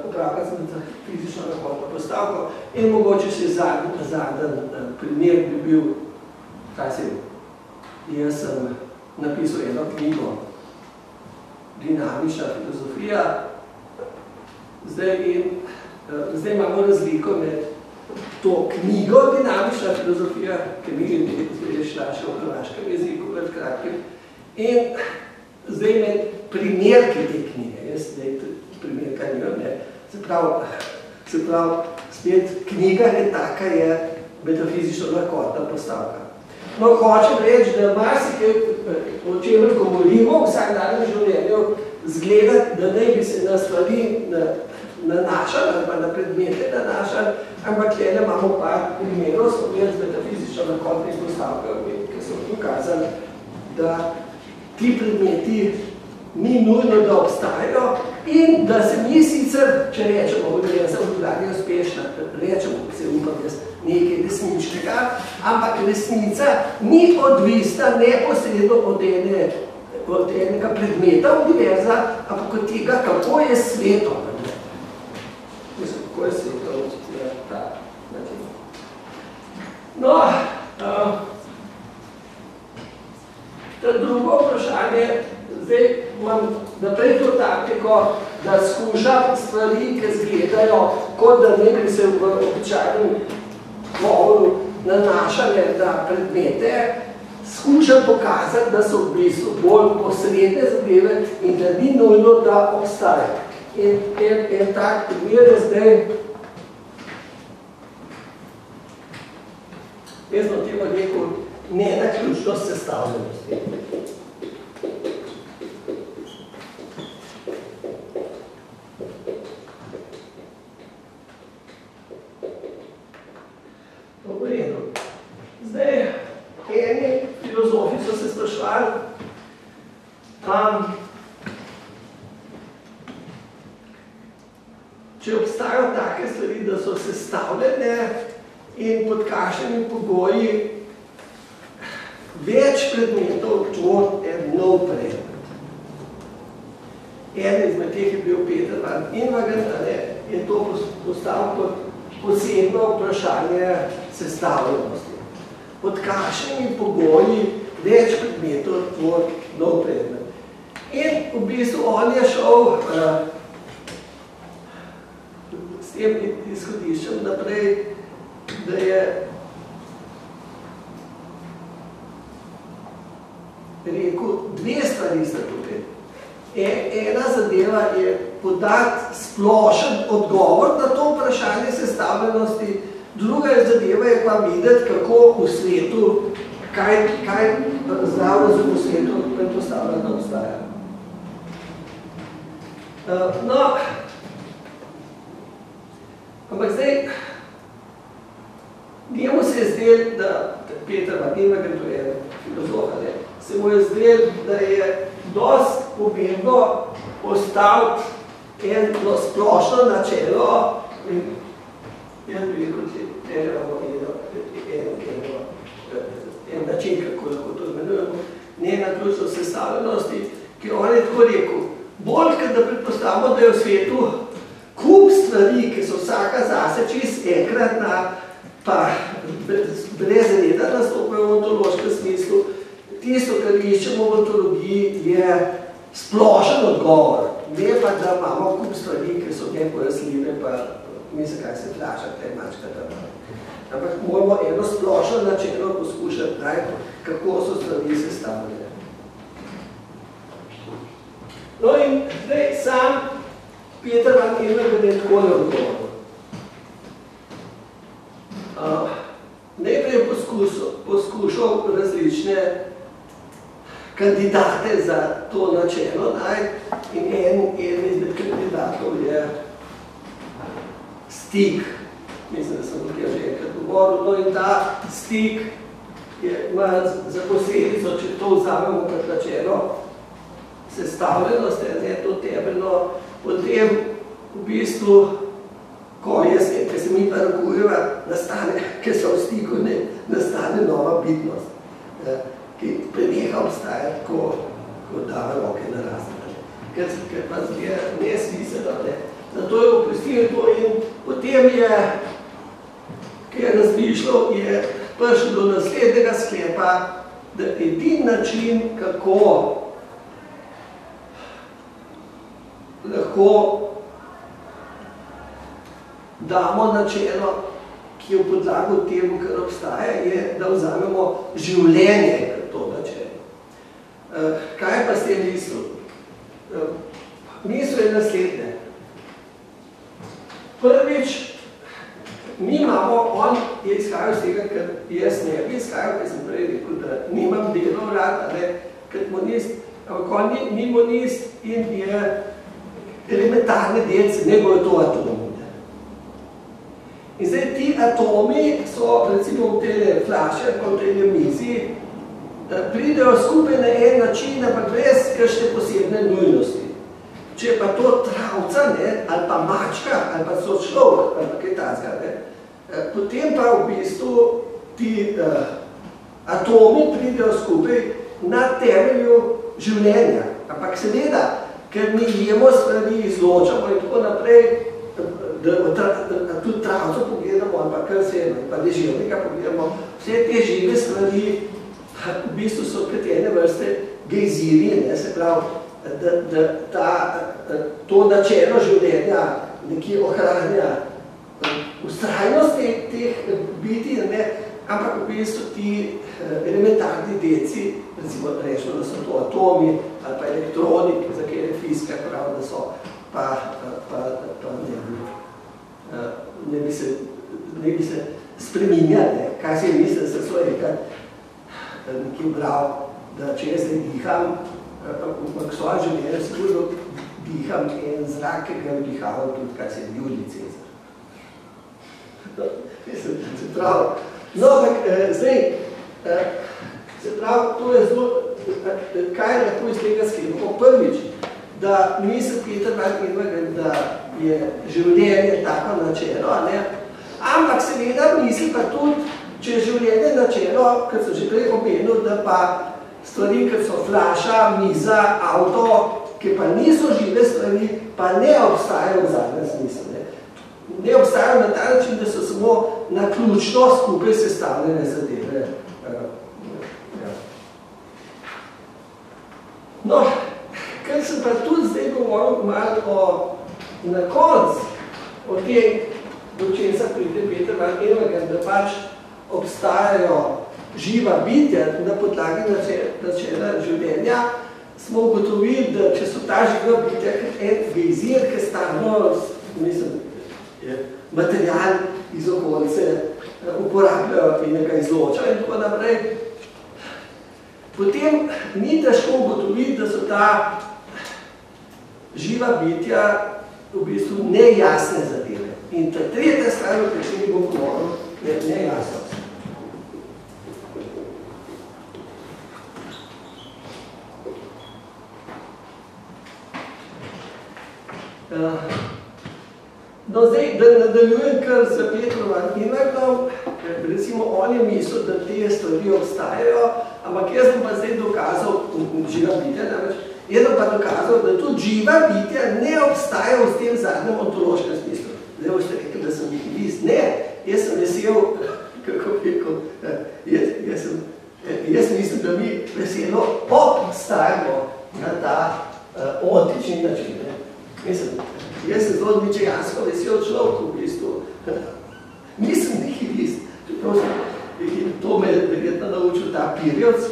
popravka sem za fizično lahkotno postavko in mogoče še zadnji primer bi bil, kaj se je, jaz sem napisal eno knjigo, Dinamična filozofija, zdaj imamo razliko med to knjigo Dinamična filozofija, ki mi je šla še v hrvaškem jeziku pred kratkim, in zdaj med primerki te knjige, jaz zdaj primerka nimam, ne, se pravi, spet knjiga je taka, je metafizično lahkotna postavka. No, hočem reči, da marsikaj, o čemer govorimo v vsakdanjem življenju, zgleda, da ne bi se na stvari nanašali, ali pa na predmete nanašali, ampak tukaj imamo par primerov, smo imeli z metafizično lahkotnih postavkami, ki so pokazali, da ti predmeti ni nujno, da obstajajo in da se mi sicer, če rečemo, univerza v Ljubljani je uspešna, rečemo, se upam jaz, nekaj resničnega, ampak resnica ni odvisna neposredno od enega predmeta univerza, ampak od tega, kako je svetom. Mislim, kako je svetom, ta način. No, to drugo vprašanje, zdaj imam naprej to taktiko, da skušam stvari, ki zgledajo, kot da ne bi se v običajnem govoru nanašanje na predmete, skušam pokazati, da so v bistvu bolj posredne zadeve in da ni nujno, da obstaja. En tak primer je zdaj, jaz bom temu rekel, nenaključnost sestavljenosti. V redu. Zdaj, eni filozofi so se sprašvali, če obstajajo take stvari, da so sestavljene in pod kakšnimi pogoji več predmetov tvori en nov predmet. Eden izmed teh je bil Peter van Inwagen, je to postavil kot posebno vprašanje sestavljenosti. Pod kakšnimi pogoji več predmetov tvori nov predmet. In v bistvu on je šel s tem izhodiščem naprej, da je rekel, dve stvari sta tukaj. Ena zadeva je podati splošen odgovor na to vprašanje sestavljenosti, druga zadeva je pa videti, kako v svetu, kaj zdrav razum v svetu predpostavlja, da obstaja. No, ampak zdaj, njemu se je zdel, da Peter van Inwagen, to je filozof, se mu je zdel, da je dosti pomembno postaviti eno splošno načelo in jaz bi rekel, en način, kako lahko to imenujemo, nenaključnost sestavljenosti, ki on je tako rekel, bolj, kot da predpostavimo, da je v svetu kup stvari, ki so vsaka zase čist enkratna, pa brez reda nastopajo v ontološkem smislu. Tisto, kar iščemo v ontologiji, je splošen odgovor. Ne pa, da imamo kup stvari, ki so nepojasnljive, pa mislim, kaj se tlača, kaj mačka tam. Ampak moramo eno splošno načelo poskušati najti, kako so stvari sestavljene. No in zdaj sam Peter van Inwagen je takole odgovoril. Najprej je poskušal različne kandidate za to načelo najti in en izmed kandidatov je stik. Mislim, da sem tukaj že enkrat govoril. No in ta stik ima za posledico, če to vzamemo kot načelo sestavljenost, je to temeljno, potem v bistvu, ko se mi pa rokujeva, ker so v stiku, nastane nova bitnost, ki preneha obstajati, ko dava roke na razne. Ker pa zgleda nesmiselno. Zato je opustil to in potem je, ki je razmišljal, je prišel do naslednjega sklepa, da edini način, kako lahko damo načelo, ki je v podlagu temu, kar obstaja, je, da vzamemo življenje kot to načelo. Kaj pa s tem mislil? Misel je naslednje. Prvič, mi imamo, on je izhajal z tega, ker jaz ne bi izhajal, ker sem prej rekel, da nimam delov rad, kot monist, ampak on ni monist in je elementarne delce, ne bojo to atomi. In zdaj ti atomi so, recimo v tele flaše, pa v tele mizi, pridejo skupaj na en način, ampak brez kakšne posebne nujnosti. Če pa to travca, ali pa mačka, ali pa so človek, ali pa kaj tazga, potem pa v bistvu ti atomi pridejo skupaj na temelju življenja. Ampak seveda, ker mi jemo stvari, izločamo in tako naprej, da tudi travco pogledamo, ali pa kar se pa deževnika pogledamo, vse te žive stvari v bistvu so kot ene vrste gejziri, se pravi, da to načelo življenja nekje ohranja vztrajnost teh biti, ampak v bistvu ti elementarni delci, recimo rečemo, da so to atomi ali pa elektroni, za kjer je fizika prav, da so, pa ne bi se spreminjali, kaj se je mislil, da se so enkrat nekje bral, da če jaz zdaj diham, v svojem življenju sigurno diham en zrak, ki ga je vdihaval tudi, kaj se je Julij Cezar. Se pravi, no, ampak zdaj, se pravi, to je zelo, kaj je lahko iz tega sklepamo? Prvič, da misli Peter Van Inwagen, da je življenje tako načelo, ne? Ampak seveda misli pa tudi, če je življenje načelo, kot sem že prej omenil, da pa stvari, kot so flaša, miza, avto, ki pa niso žive stvari, pa ne obstajajo v zadnjem smislu. Ne obstajajo na ta način, da so samo naključno skupaj sestavljene zadeve. No, ker sem pa tudi zdaj govoril malo na koncu o tem, do česa pride Peter Van Inwagen, da pač obstajajo živa bitja na podlagi načela življenja, smo ugotovili, da če so ta živa bitja en gejzir, ki stalno, mislim, material iz okolice uporabljajo in ga izločajo in tako naprej, potem ni težko ugotoviti, da so ta živa bitja v bistvu nejasne zadeve. In ta tretja stvar, v kateri bom govoril, je nejasnost. No, zdaj, da nadaljujem kar za Petrom Van Inwagenom, recimo on je mislil, da te stvari obstajajo, ampak jaz bom pa zdaj dokazal, živa bitja namreč, jaz bom pa dokazal, da tudi živa bitja ne obstaja v tem zadnjem ontološkem smislu. Zdaj boste rekli, da sem nihilist. Ne, jaz sem vesel, kako rekel, jaz mislim, da mi veselo obstajamo na ta ontični način. Mislim, jaz sem zelo ničejansko vesel človek v bistvu. Nisem nihilist. To me je verjetno naučil ta Pirjevc,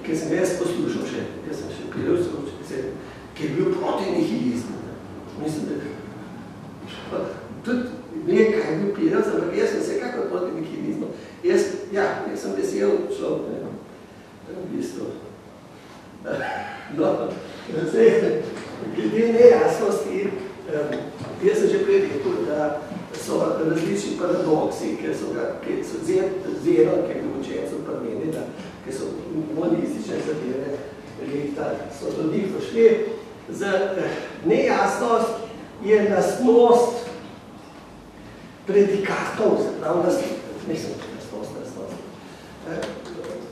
ki sem jaz poslušal še. Jaz sem še Pirjevc, ki je bil proti nihilizmu. Mislim, da tudi ne, kaj je bil Pirjevc, ampak jaz sem vsekakor proti nihilizmu. Jaz sem vesel človek, v bistvu. No, zdaj, glede nejasnosti, jaz sem že prej rekel, da so različni paradoksi, ki so Zenon, ki je bil učencev Parmenida, ki so monistične zadeve rektali, so do njih prišli. Nejasnost je lastnost predikatov, se pravi,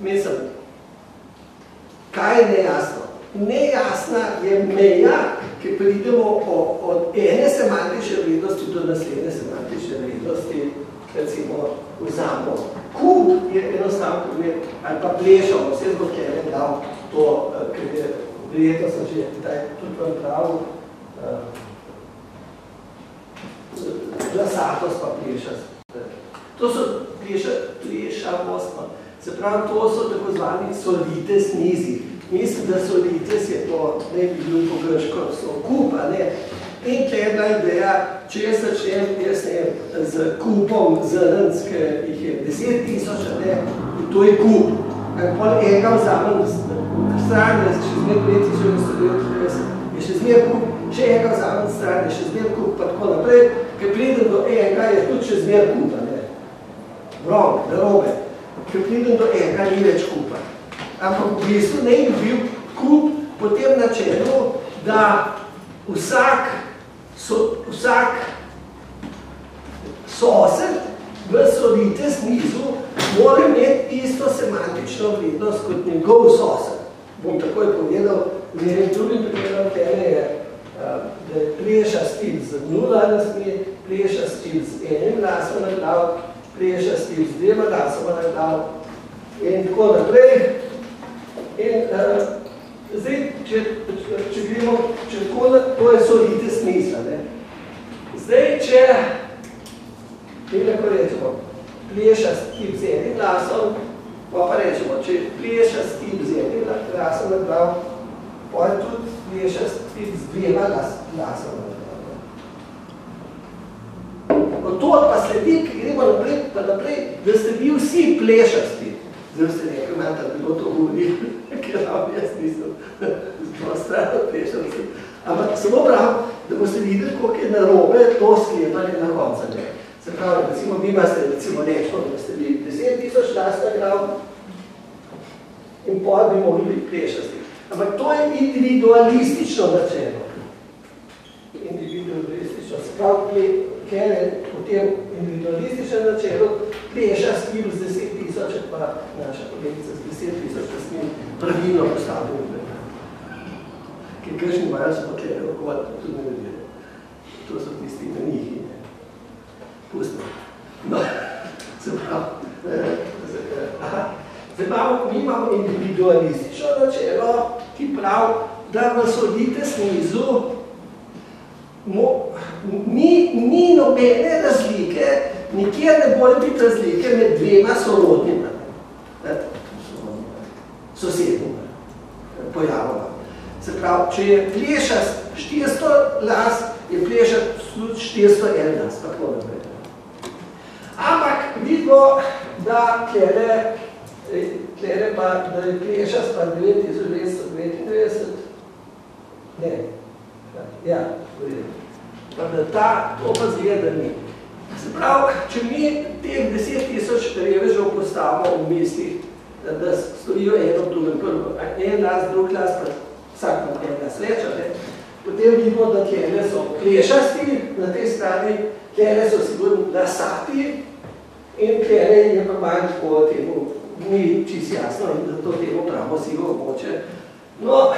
mislim, kaj je nejasno? Nejasna je meja, ki pridemo od ene semantične vrednosti do naslednje semantične vrednosti, recimo vzamo. Kup je enostavno primer, ali pa plešamo, vse zbog tebe dal to, ker je verjetno sem že tudi vam pravil, glasatost pa plešast. To so plešavost, se pravi, to so tako zvani solites nizi. Mislim, da solites je to, ne bi bil po grško, so kupa, ne. In tle je bila ideja, če jaz začnem, jaz ne, z kupom zrnc, ki jih je 10,000, ne, to je kup. Pol enega vzamem stran, je še zmer 5,000, je še zmer kup, še enega vzamem stran, je še zmer kup, pa tako naprej, ker pridem do enega, je tudi še zmer kupa, ne. Wrong, narobe. Ker pridem do enega, ni več kupa. Ampak v bistvu ne bi bil kup po tem načelu, da vsak sosed v solites nizu mora imeti isto semantično vrednost kot njegov sosed. Bom takoj povedal, z enim drugim primerom tebe je, da je plešast stil z 0 lasmi, plešast stil z enim glasom na glav, plešast stil z 2 glasoma na glav in tako naprej. In zdaj, če gremo, to je solites niza, ne. Zdaj, če, lahko rečemo, plešast tip z enim glasom, pa rečemo, če je plešast tip z enim glasom nadbral, pa je tudi plešast tip z dvema glasom nadbral. Od to pa sledi, ki gremo naprej, da ste bili vsi plešasti. Zdaj ste nekaj manj, da bi bilo to govorili, ker jaz nisem zelo strano plešasti. Ampak samo prav, da boste videli, koliko je narobe to sklepanje na konca. Se pravi, recimo, vi imate nešto, da ste bili 10,000 glas nagrav in pol bi mogli biti plešasti. Ampak to je individualistično načelo. Individualistično. Se pravi, ker je v tem individualističnem načelu plešast bil z 10,000, pa naša kolegica z 10,000, da smo pravilno postavili. Ker kakšni imajo so potlede okoli, tudi ne vedeli. To so tisti menihi. Pustno. No, se pravi. Mi imamo individualistično načelo, ki pravi, da v solites nizu ni nobene razlike, nikjer ne more biti razlike med dvema sorodnima, sosednjima pojavoma. Se pravi, če je plešast 400 glas, je plešast 401 glas, tako naprej. Ampak vidimo, da tlele pa, da je plešast pa 9299, ne, ja, pa da to pa zgleda ni. Se pravi, če mi teh 10,000 revežev postavimo v mislih, da stojijo eno drugem prvo, en glas, drug glas, pa vsak ima en glas več, potem vidimo, da tlele so plešasti na tej strani, tlele so sigurno glasati in tlele je pa manj tako temu, ni čisto jasno in da to temu pravo sivo območje. No,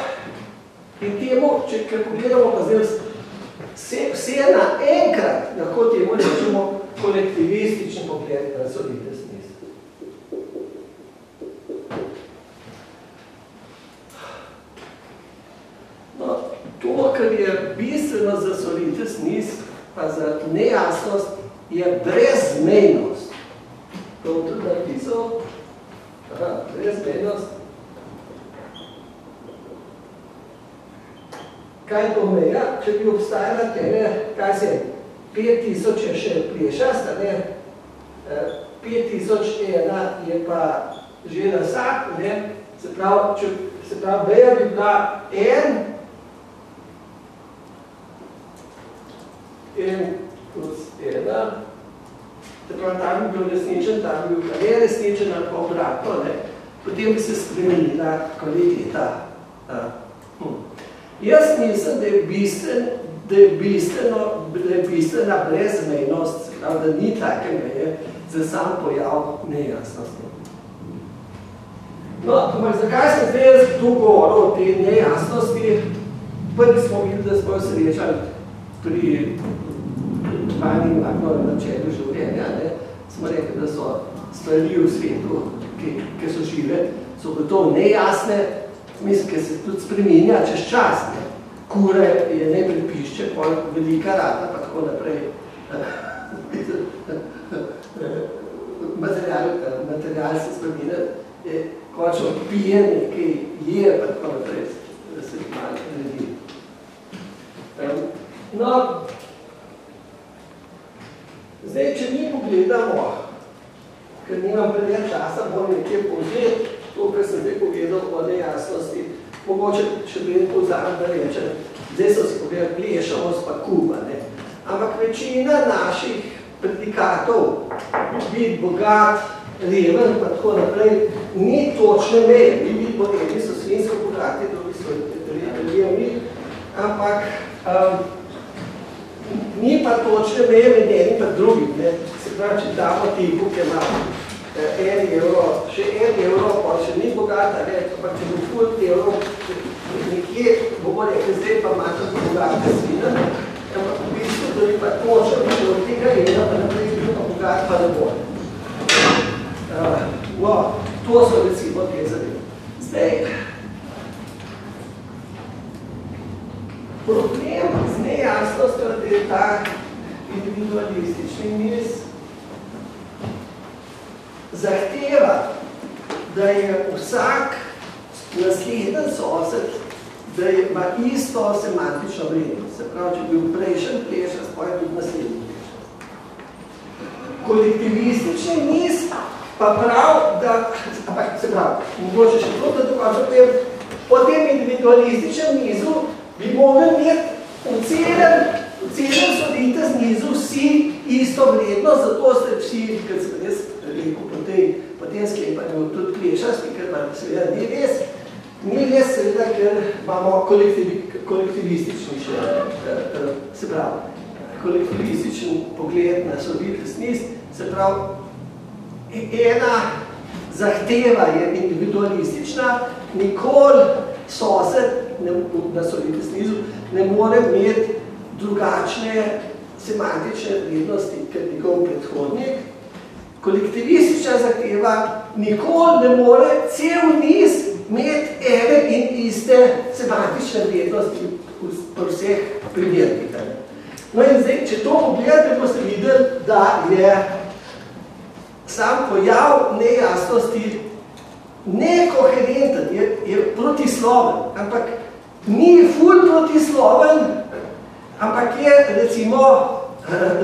in temu, če pogledamo pa zdaj vse naenkrat, lahko temu rečemo kolektivistični pogled na solites niz. No, to, kar je bistveno za solites niz, pa za nejasnost, je brezmejnost. To bom tudi napisal. Brezmejnost. Kaj je to meja? Če bi obstajala tele, kaj se je? 5,000 je še plešast, 5,001 je pa že nasak, se pravi, meja bi bila en plus 1, se pravi, tam bi bil resničen, tam bi bil neresničen ali pa obratno, potem bi se spremenila kvaliteta. Jaz mislim, da je bistvena brezmejnost, se pravi, da ni take meje za sam pojav nejasnosti. No, zakaj sem zdaj tu govoril o tej nejasnosti? Prvi smo videli, da smo jo srečali pri manjim načelu življenja. Smo rekli, da so stvari v svetu, ki so žive, so gotovo nejasne, mislim, ki se tudi spreminja čez čas. Kure je neprepišče, velika rata, pa tako naprej. Material se spreminja, končno pije nekaj, je, pa tako naprej, da se malo naredi. No, zdaj, če mi pogledamo, ker nimam preveč časa, bom nekaj povzeti, to, kar sem zdaj povedal o nejasnosti, mogoče še preden povzamem, da rečem, zdaj so si povedali plešavost pa kuba, ampak večina naših predikatov, biti bogat, reven, pa tako naprej, ni točne meje. Mi vidimo, eni so svinsko bogati, drugi so revni, ampak ni pa točne meje med enim pa drugim. Se pravi, če damo tipu, ki ima €1, še €1, pa še ni bogata, ampak če bo ful evrov, nekje bomo rekli, zdaj pa imate bogate svina, ampak v bistvu to ni pa točno, če od tega ena pa naprej bil pa bogat, pa ne bo. No, to so recimo te zadeve. Zdaj, problem z nejasnostjo, da je ta individualistični niz, zahteva, da je vsak naslednji sosed, da ima isto semantično vrednost. Se pravi, če bi bil prejšen plešast, pa je tudi naslednji plešast. Kolektivistični niz pa prav, da, se pravi, mogoče še to, da dokončam, po tem individualističnem nizu bi mogli imeti v celem sodite z nizu vsi isto vrednost, zato ste vsi, kot sem jaz rekel, po tem sklepanju tudi plešasti, ker pa seveda ni res, seveda, ker imamo kolektivistični se pravi, kolektivističen pogled na sodite niz, se pravi, ena zahteva je individualistična, nikoli sosed na sodite nizu ne more imeti drugačne semantične vrednosti, ker njegov predhodnik. Kolektivistična zahteva nikoli ne more cel niz imeti ene in iste semantične vrednosti v vseh primerih. No in zdaj, če to pogledate, boste videli, da je sam pojav nejasnosti nekoherenten, je protisloven, ampak ni ful protisloven, ampak je, recimo,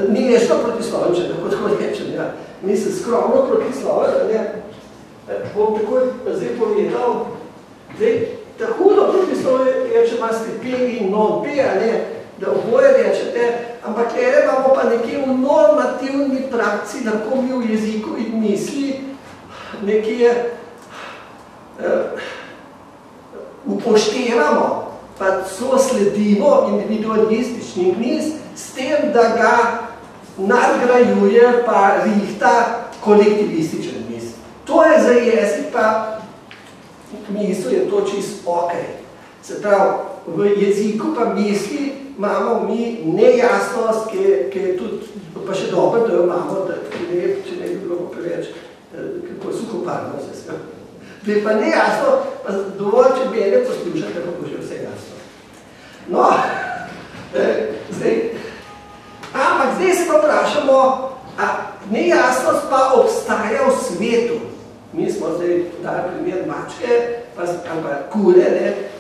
ni nešto protisloven, če tako rečem, ja. Mislim, skromno protisloven, ne. Bom takoj zdaj povedal, zdaj, ta hudo protisloven je, če imate P in non-P, ne, da oboje rečete, ampak ene imamo pa nekje v normativni praksi, lahko mi v jeziku in misli nekje upoštevamo, pa so sledimo individualistični niz s tem, da ga nadgrajuje pa rihta kolektivističen niz. To je za jezik pa misel je to čist okej. Se pravi, v jeziku pa misli imamo mi nejasnost, ki je tudi, pa še dobro, da jo imamo, če ne bi bilo preveč, kako suhoparno se sve. Da je pa nejasno, pa dovolj, če mene poslušate, pa bo že vse jasno. No, ampak zdaj se pa vprašamo, a nejasnost pa obstaja v svetu. Mi smo zdaj dali primer mačke, pa kure,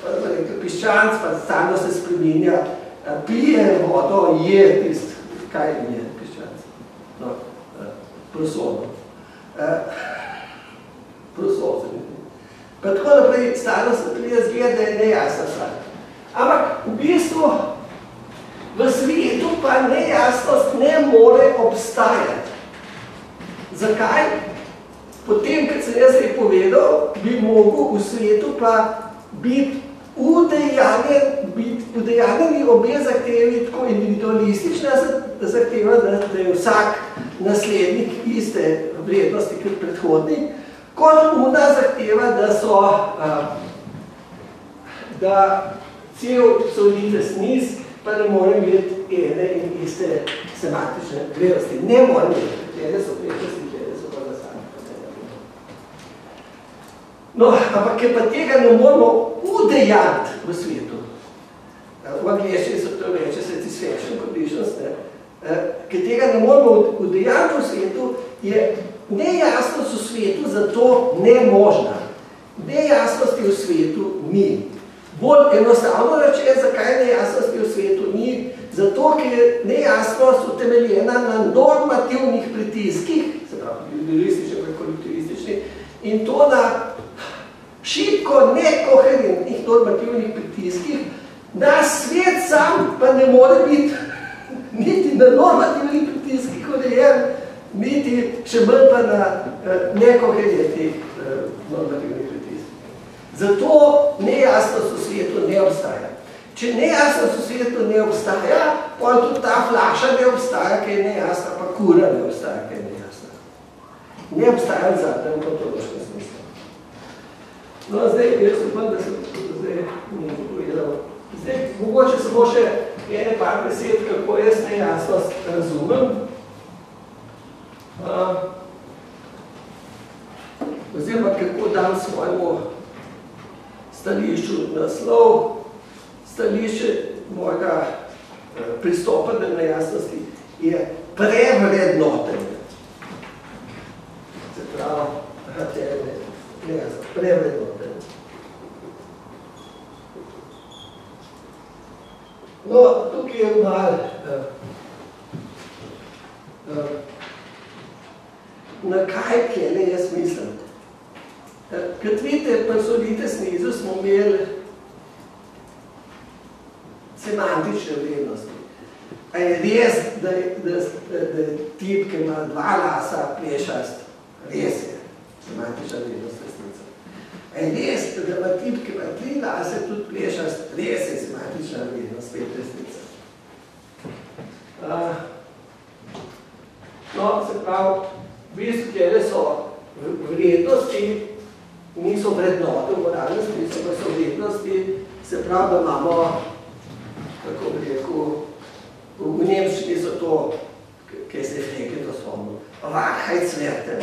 pa nekaj piščanc, pa stalno se spreminja, pije vodo, je tist, kaj je piščanc? No, prosodo. Prosodo. Pa tako naprej, stalno se prije zgleda, da je nejasna stvar. Ampak v bistvu v svetu pa nejasnost ne more obstajati. Zakaj? Potem, kad sem jaz povedal, bi mogel v svetu pa biti udejanjeni obe zahtevi, tako individualistična zahteva, da je vsak naslednik iste vrednosti kot predhodnik, kot una zahteva, da cel sodite niz, pa ne more imeti ene in iste semantične vrednosti. Ne more imeti, ene so vrednosti, ene so pa naslednje. No, ampak ker pa tega ne moramo udejaniti v svetu, v angleščini se to reče satisfaction conditions, ker tega ne moramo udejaniti v svetu, je nejasnost v svetu zato nemožna. Nejasnosti v svetu ni. Bolj enostavno reče, zakaj nejasnosti v svetu ni, zato, ker je nejasnost utemeljena na normativnih pritiskih, se pravi, individualistični in kolektivistični, in to na šibko nekoherentnih normativnih pritiskih, na svet sam pa ne more biti niti na normativnih pritiskih urejen, niti še bolj pa na nekoherentnih normativnih pritiskih. Zato nejasnost v svetu ne obstaja. Če nejasnost v svetu ne obstaja, potem tudi ta flaša ne obstaja, ki je nejasna, pa kura ne obstaja, ki je nejasna. Ne obstaja v zadnjem ontološkem smislu. No, zdaj, jaz upam, da sem zdaj nekaj povedal. Zdaj, mogoče samo še ene par besed, kako jaz nejasnost razumem. Oziroma, kako dam svojemu stališču naslov. Stališče mojega pristopa do nejasnosti je prevrednotenje. Se pravi, na kaj kjele jaz mislim. Kot vidite, presodite snizu smo imeli semantične vrednosti. A je res, da je tip, ki ima dva lasa, plešast? Res je, semantična vrednost resnica. A je res, da ima tip, ki ima tri lase, tudi plešast? Res je, semantična vrednost, spet resnica. No, se pravi, v bistvu tjele so vrednosti, niso vrednote v moralnosti, so vrednosti, se pravi, da imamo, kako bi rekel, v Nemščini so to, kaj se je rekel to spomnil, Wahrheitswerte,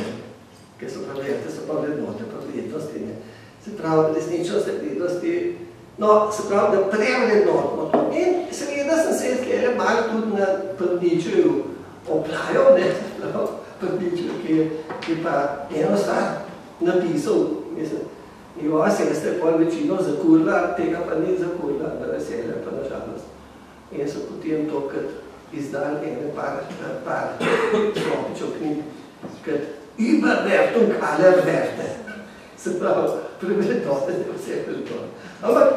ki so pa verte, so pa vrednote, pa vrednosti, ne. Se pravi, resničnost je vrednosti, no, se pravi, da prevrednotno to. In seveda sem se tkele malo tudi na Prdičeju oplajal, ne, Prdičeju, ki pa eno stvar napisal, mislim, njegova sestra je pol večino zakurila, tega pa ni zakurila, na veselje, pa na žalost. In so potem to, kot izdali ene par Slopičev knjig, kot Überwertung aller Werte. Se pravi, prevrednote je vse vrednote. Ampak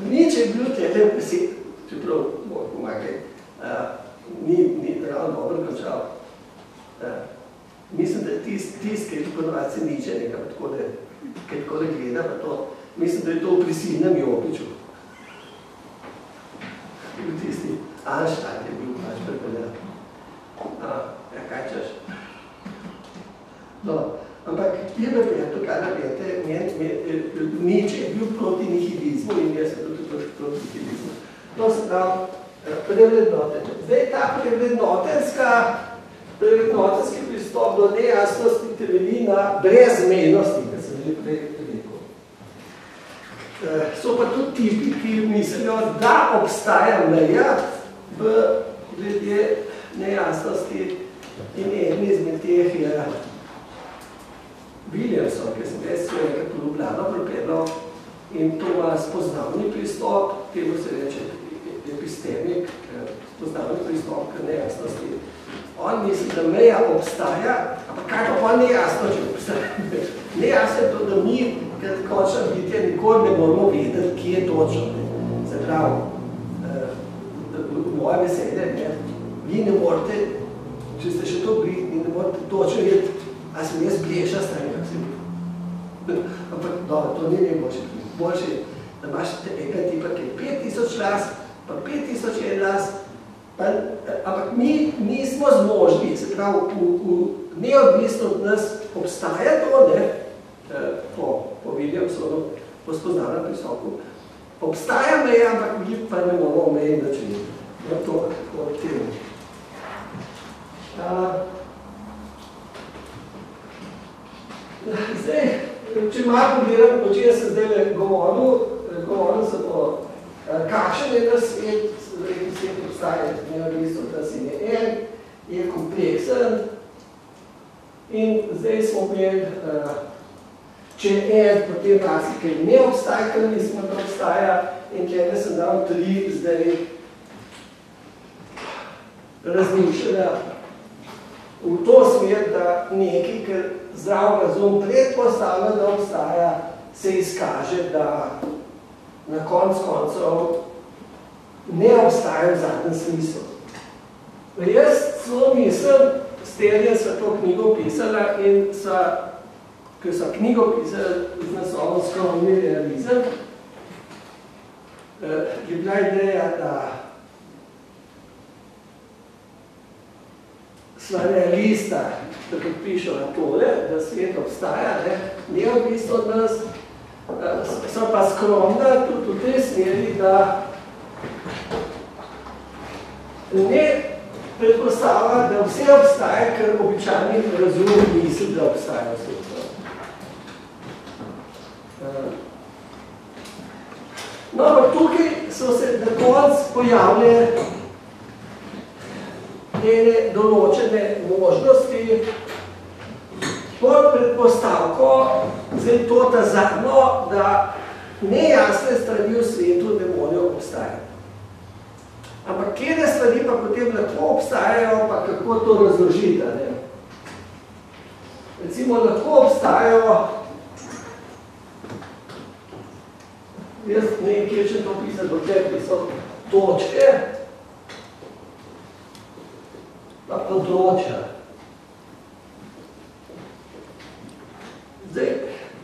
nič je bil tele besed, čeprav moj pomagaj, ni ravno dobro končal. Mislim, da tist, ki je ponovati se niče nekaj, kaj tako da gleda, pa to, mislim, da je to v prisilnem Jopiču. Tisti Einstein je bil pač prepeljan. Ja, kaj češ? No, ampak Überwertung aller Werte, Nietzsche je bil proti nihilizmu in jaz sem tudi proti nihilizmu. No, se pravi, prevrednote. Zdaj ta prevrednotenski pristop do nejasnosti temelji na brezmejnosti, kar sem že prej rekel. So pa tudi tipi, ki mislijo, da obstaja meja v glede nejasnosti in eni izmed teh je Williamson, ki sem res svojega po Ljubljano pripeljal in to ima spoznavni pristop, temu se reče epistemik, spoznavni pristop k nejasnosti. On misli, da meja obstaja, ampak kaj pa nejasno, če obstaja? Nejasno je to, da mi, ker končno bitje, nikoli ne moramo vedeti, kje je točno. Se pravi, v moje besede, vi ne morate, če ste še to bili, ne morate točno vedeti, a sem jaz pleša stran, kak se bi. Ampak, dobro, to ni najboljše. Boljše je, da imaš tega tipa, ki je 5000 las, pa 5001 las, ampak mi nismo zmožni, se pravi, neodvisno od nas obstaja to, ne, po Williamsonu, po spoznavnem pristopu, obstaja meja, ampak mi pa ne moramo meji načini. No, to tako od tem. Zdaj, če malo pogledam, o čem sem zdaj govoril sem o kakšen je ta svet, svet obstaja, neodvisno, da si ne en, je kompleksen in zdaj smo imeli, če en, potem marsikaj ne obstaja, ker nismo, da obstaja in tukaj sem dal 3 zdaj razmišljanja v to smer, da nekaj, ker zdrav razum predpostavlja, da obstaja, se izkaže, da na koncev ne obstaja v zadnjem smislu. Jaz celo mislim, Sterlin sva to knjigo pisala in ko so knjigo pisali z naslovom Skromni realizem, je bila ideja, da sva realista, da pišo na tole, da svet obstaja, neodvisno od nas, so pa skromna tudi v tej smeri, da ne predpostavlja, da vse obstaja, ker običajni razum misli, da obstaja vse. No, ampak tukaj so se na konc pojavile ene določene možnosti pod predpostavko, zdaj to ta zadnjo, da nejasne stvari v svetu ne morajo obstajati. Ampak kjene stvari pa potem lahko obstajajo, pa kako to razložiti, ne? recimo lahko obstajajo, jaz nekaj, če to pisati, dokaj so točke, pa področja. Zdaj,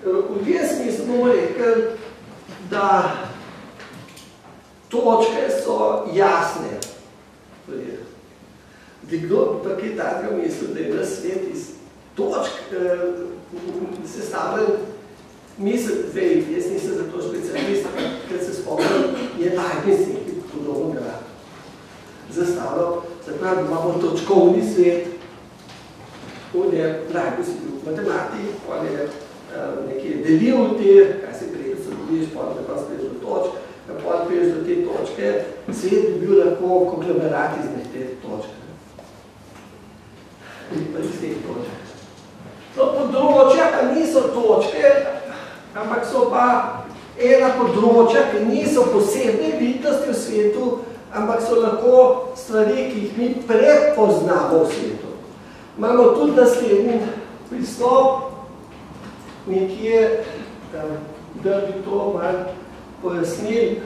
v tem smislu bomo rekli, da točke so jasne. Kdo pa kaj takega misli, da je na svet iz točk sestavljen misel, zdaj, jaz nisem za to specialist, ker se spomnim, je Leibniz nekaj podobnega zastavljal. Zaprav, imamo točkovni svet, on je Leibniz je bil matematik, on je nekaj delil te, kaj se prej, da se doliš, pa da spriješ do točk, pa priješ do te točke, svet bi bil lahko konglomerat izmed te točke. Pa iz teh točk. No, področja pa niso točke, ampak so pa ena področja, ki niso posebne bitnosti v svetu, ampak so lahko stvari, ki jih mi prepoznamo v svetu. Imamo tudi naslednji pristop, nekje, da bi to malo pojasnili,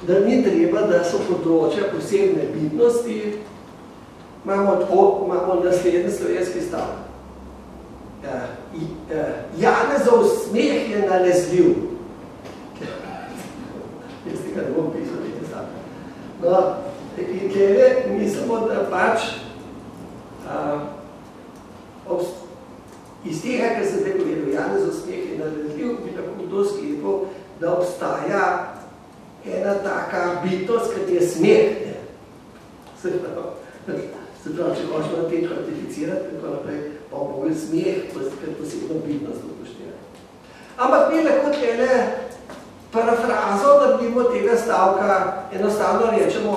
da ni treba, da so področja posebne bitnosti, imamo naslednji slovenski stav. Janezov smeh je nalezljiv. Jaz tega ne bom pisal, nekaj stavka. No, in tjere mislimo, da pač iz tega, kar sem zdaj povedal, Janezov smeh je nalezljiv, bi tako kdo sklepal, da obstaja ena taka bitnost, kot je smeh. Se pravi, če hočemo na tem kvantificirati, tako naprej, pa bomo smeh, kot posebno bitnost upoštevati. Ampak mi lahko tele parafrazo naredimo tega stavka, enostavno rečemo,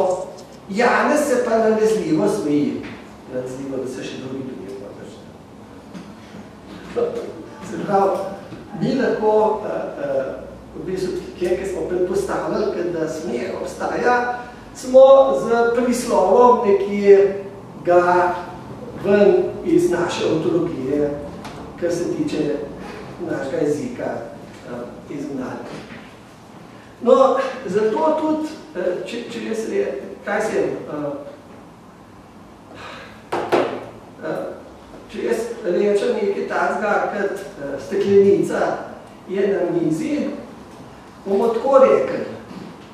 Janez se pa nalezljivo smeji. Nalezljivo, da se še drugi tudi počne. Se pravi, mi lahko, v bistvu, kjer smo predpostavljali, da smeh obstaja, smo z prislovom nekje ga ven iz naše ontologije, kar se tiče našega jezika izgnali. No, zato tudi, če jaz kaj se če jaz rečem nekaj takega, kot steklenica je na mizi, bomo tako rekli,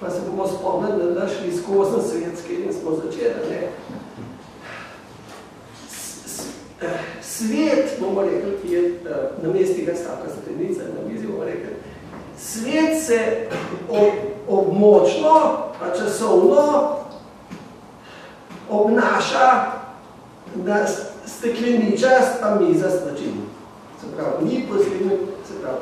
pa se bomo spomnili, da našli skozen svet, s katerim smo začeli, svet, bomo rekli, ki je na mestu tega stavka steklenica na mizi, bomo rekli, svet se območno, pa časovno obnaša na stekleničast pa mizast način. Se pravi, ni posebno, se pravi,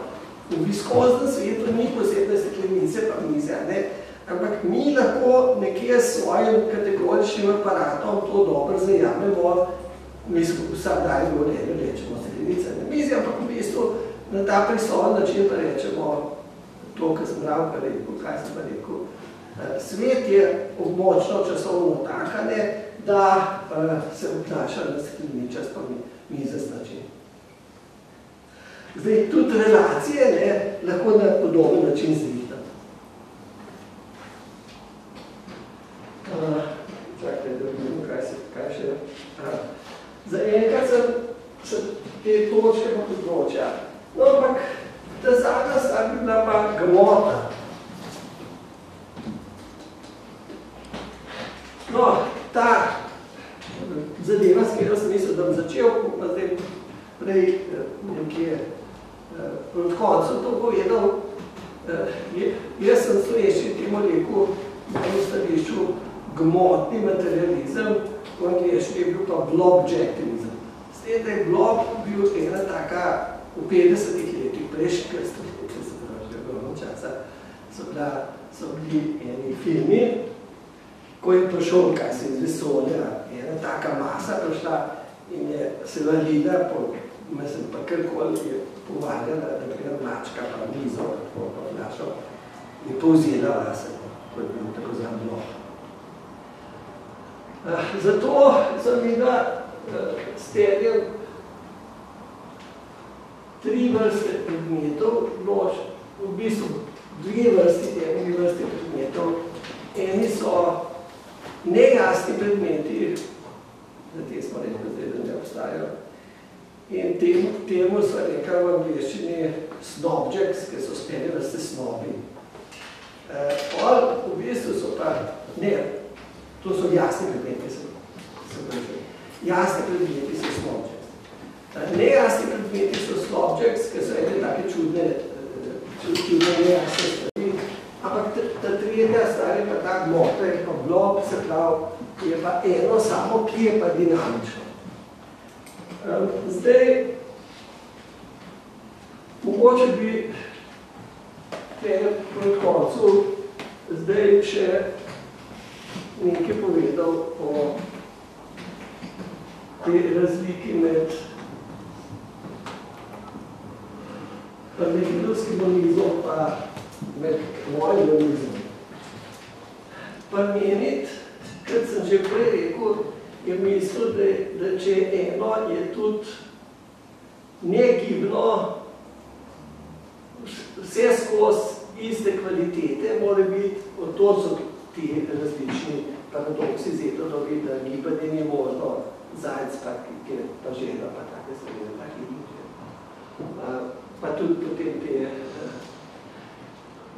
v viskoznem svetu ni posebne steklenice pa mize, ne? Ampak mi lahko nekje s svojim kategoričnim aparatom to dobro zajamemo, mi vsak dan govorili, rečemo steklenice na mizi, ampak v bistvu na ta prisloven način pa rečemo to, kar sem ravno rekel, kaj sem pa rekel. Svet je območno časovno takane, da se obnaša na stekleničast pa mizast način. Zdaj, tudi relacije lahko na podoben način zvitam. Čakajte, da vidimo, kaj še. Za enkrat sem te točke pa področja. No, ampak ta zadnja stvar bi bila pa gmota. No, ta zadeva, s katero sem mislil, da bom začel, pa zdaj prej nekje od koncu to povedal. Jaz sem slovenščini temu rekel v stališču gmotni materializem, v angleščini je bil pa blobjectivizem. S tem, da je blob bil ena taka v 50-ih letih prejšnjega stoletja, se pravi, že ogromno časa, so bili eni filmi, ko je prišel, kaj se iz vesolja, ena taka masa prišla in je se valila, mislim pa karkoli je povaljala, da je mačka pa mizo, tako pa našo, je povzela vase, ko je bil tako znan blob. Zato sem videla s terjem tri vrste predmetov, v bistvu dve vrsti predmetov. Eni so nejasni predmeti, za te smo rekli, da ne obstajajo. In temu so rekli v angleščini snobjects, ki so spene vrste snobi. V bistvu so pa, ne, to so jasni predmeti, jasni predmeti so snobjects. Nejasni predmeti so snobjects, ki so ene take čudne nejasne stvari. Ampak ta tretja stvar je pa tak motor, je pa blob, se pravi, je pa eno samo, ki je pa dinamično. Zdaj, mogoče bi proti koncu zdaj še nekaj povedal o tej razliki med Parmenideovskim monizmom pa med mojim monizmom. Parmenid, kot sem že prej rekel, je mislil, da če eno je tudi negibno, vse skozi iste kvalitete, mora biti, to so ti različni paradoksi Zetonovi, da gibanje ni možno, zajec pa, ki je pa žena, pa take stvari, taki ljudje. Pa tudi potem te...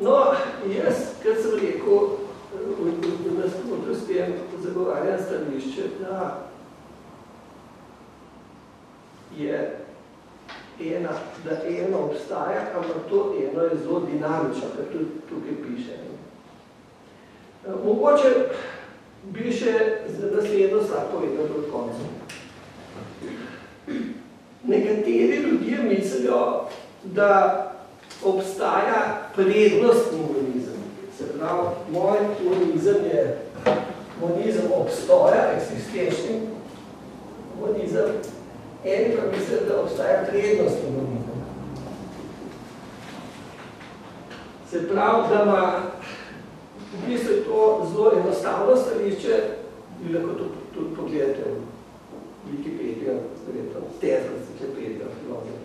No, jaz, kot sem rekel, v nasprotju s tem zagovarjam stališče, da eno obstaja, ampak to eno je zelo dinamično, kar tudi tukaj piše. Mogoče bi še za naslednjo stvar povedal do konca. Nekateri ljudje mislijo, da obstaja prednostni monizem. Se pravi, moj monizem je monizem obstoja, eksistenčni monizem, eni pa mislijo, da obstaja prednostni monizem. Se pravi, da ima v bistvu je to zelo enostavno stališče, vi lahko tudi pogledate v Wikipedijo, tezno enciklopedijo, filozofijo,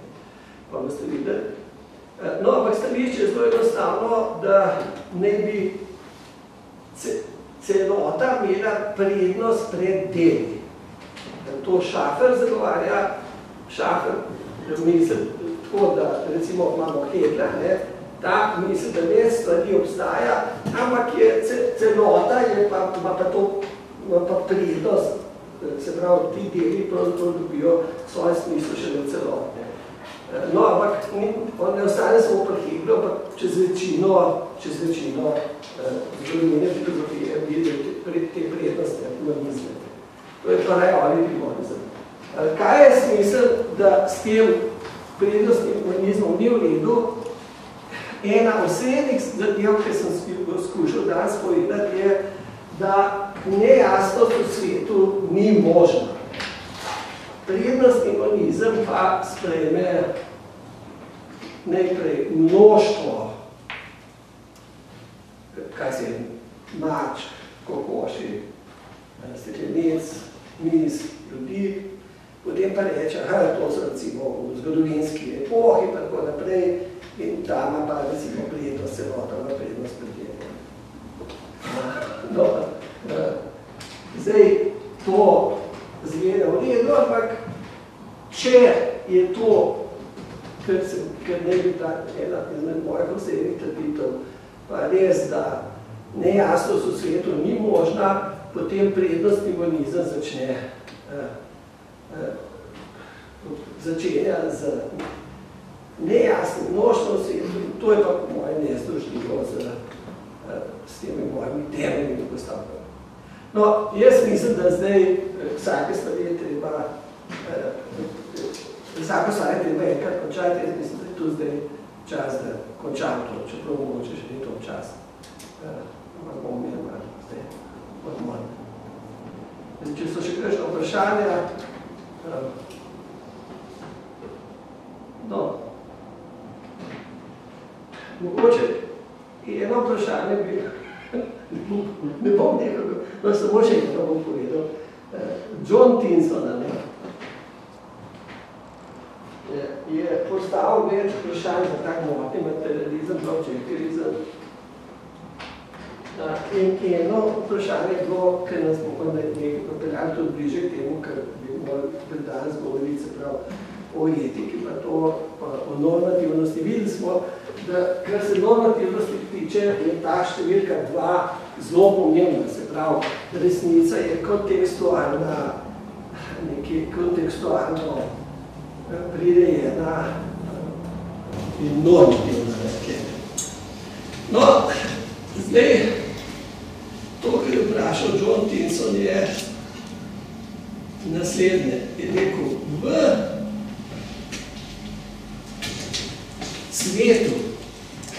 pa boste videli. No, ampak stališče je zelo enostavno, da ne bi celota imela prednost pred deli. To Schaffer zagovarja, Schaffer misli tako, da recimo imamo Hegla, ta misli, da ne stvari obstaja, ampak je celota, ima pa prednost, se pravi, ti deli pravzaprav dobijo svoje smislo še v celotne. No, ampak on ne ostane samo pri Heglu, ampak čez večino zgodovine filozofije vidijo te prednosti monizme. To je pa najoliti monizem. Kaj je smisel, da s tem prednostnim monizmom ni v redu? Ena osrednjih zadev, ki sem skušal danes povedati, je, da nejasnost v svetu ni možna. Prednostni monizem pa sprejme najprej mnoštvo, kaj se je, mačk, kokoši, steklenic, miz, ljudi, potem pa reče, to so recimo v zgodovinski epohi, pa tako naprej, in tam pa recimo prednost celota, prednost predjeva. No, zdaj to zgleda v redu, ampak če je to, ker ne bi ta ena izmed mojih osebnih trditev, pa res, da nejasnost v svetu ni možna, potem prednostni monizem začenja z nejasnim množstvom svetu, in to je pa po mojem nezdružljivo s temi mojimi temeljnimi postavkami. No, jaz mislim, da zdaj vsake stvari je treba vsako stvar je treba enkrat končati, jaz mislim, da je tu zdaj čas, da končam to, čeprav mogoče še ni to čas. Ampak bom imel zdaj odmor. Če so še kakšne vprašanja, no, mogoče eno vprašanje bi, ne bom nekako, no, samo še eno bom povedal. John Tinson je postavil malo več vprašanj za tak motni materializem, objektivizem. In eno vprašanje je bilo, ker nas bomo nekaj popeljali tudi bliže k temu, ker bi morali danes govoriti se prav o etiki, pa to o normativnosti. Videli smo, da kar se normativnosti tiče, je ta številka 2 zelo pomembna, se pravi, resnica je kontekstualna, nekaj kontekstualno prirejena in normativna. No, zdaj, to, kar je vprašal John Tinson, je naslednje. Je rekel, v svetu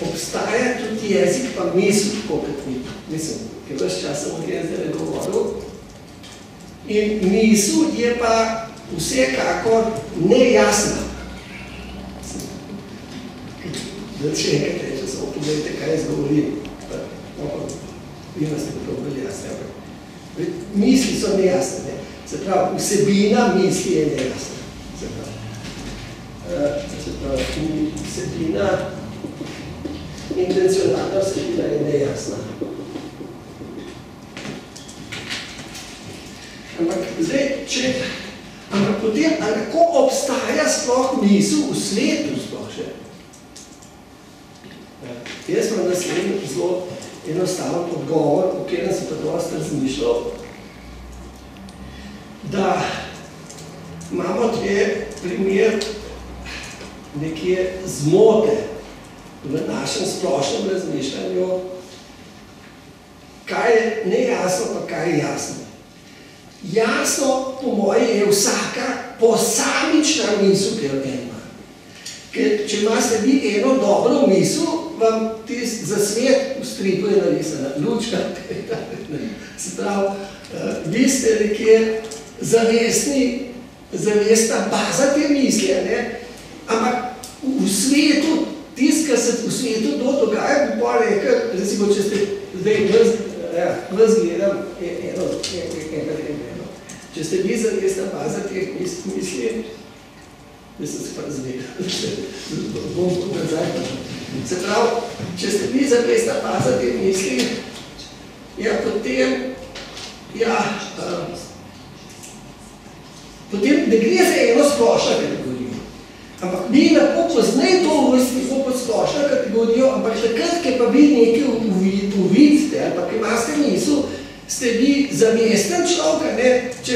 obstaja tudi jezik pa misel, kot mi. Mislim, ker več čas sem o tem zdaj govoril. In misel je pa vsekakor nejasna. Da še enkrat reče, samo pogledajte, kaj jaz govorim. Vi nas ne probali jasne. Misli so nejasne. Se pravi, vsebina misli je nejasna. Se pravi, vsebina, intencionalna vsebina je nejasna. Ampak zdaj, ampak potem, ali lahko obstaja sploh misel v svetu sploh še? Jaz imam naslednji zelo enostaven odgovor, o katerem sem pa dosti razmišljal, da imamo primer nekje zmote v našem splošnem razmišljanju, kaj je nejasno, pa kaj je jasno. Jasno, po moje, je vsaka posamična misel, ki jo ima. Ker če imate vi eno dobro misel, vam za svet v stripu je narisana lučka. Se pravi, vi ste nekje zavestna baza te misli, ampak v svetu, tisto, kar se v svetu dogaja, bi pa rekel, recimo, če ste zdaj vas gledam eno. Če ste vi zavestna baza teh misli, da sem se pa razvedel, bom nazaj. Se pravi, če ste vi zavestna baza te misli, potem ne gre za eno splošno kategorijo. Ampak vi lahko poznaj to uvrstimo pod splošno kategorijo, ampak takrat, ki pa vi nekaj uvidite, ali pa ki imate misel, ste vi zavesten človek, če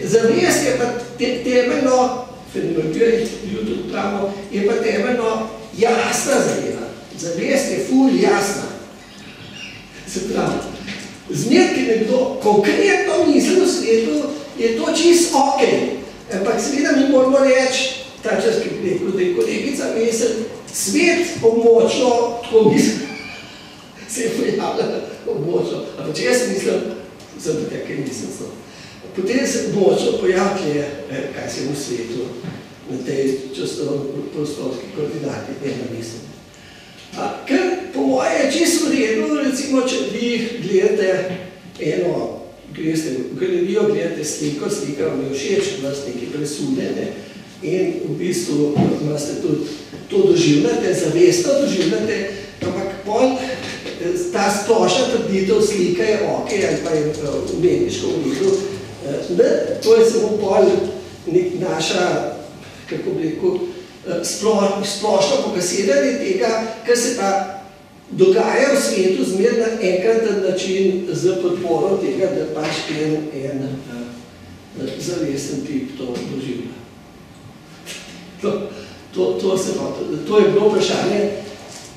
zavest je pa temeljno, fenomenologija tudi pravimo, je pa temeljno jasna zadeva. Zavest je ful jasna. Se pravi, zmer, ki nekdo konkretno misli v svetu, je to čist okej. Ampak seveda mi moramo reči, ta čas, ki bi rekel, da je kolegica misli, svet območno, tako misli, se je pojavljala območno. Ampak če jaz mislim, sem pa kaj mislim. Potem se območno pojavlja, kaj se v svetu na tej prostorski koordinati, ena mislim. Ker po moje je čisto v redu, recimo, če vi gledate eno, greste v galerijo, gledate sliko, slika vam je všeč, vas nekaj presudene in v bistvu imate tudi to doživljate, zavestno doživljate, ampak pol ta splošna trditev slika je okej ali pa je umetniško v redu. To je samo pol naša, kako bi rekel, splošno pokasedanje tega, kar se pa dogaja v svetu zmer na enkraten način z podporo tega, da pač en zavesten tip to doživlja. To je bilo vprašanje,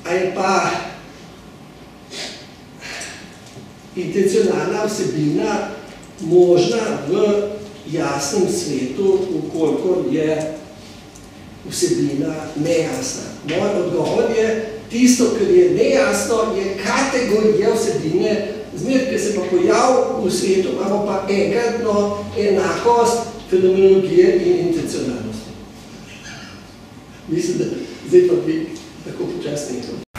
a je pa intencionalna vsebina možna v jasnem svetu, vkolikor je vsebina nejasna. Moj odgovor je, tisto, kar je nejasno, je kategorija vsebine, zmer, ki se pa pojav v svetu, imamo pa enkratno enakost fenomenologije in intencionalnosti. Mislim, da zdaj pa bi tako počasno nekaj.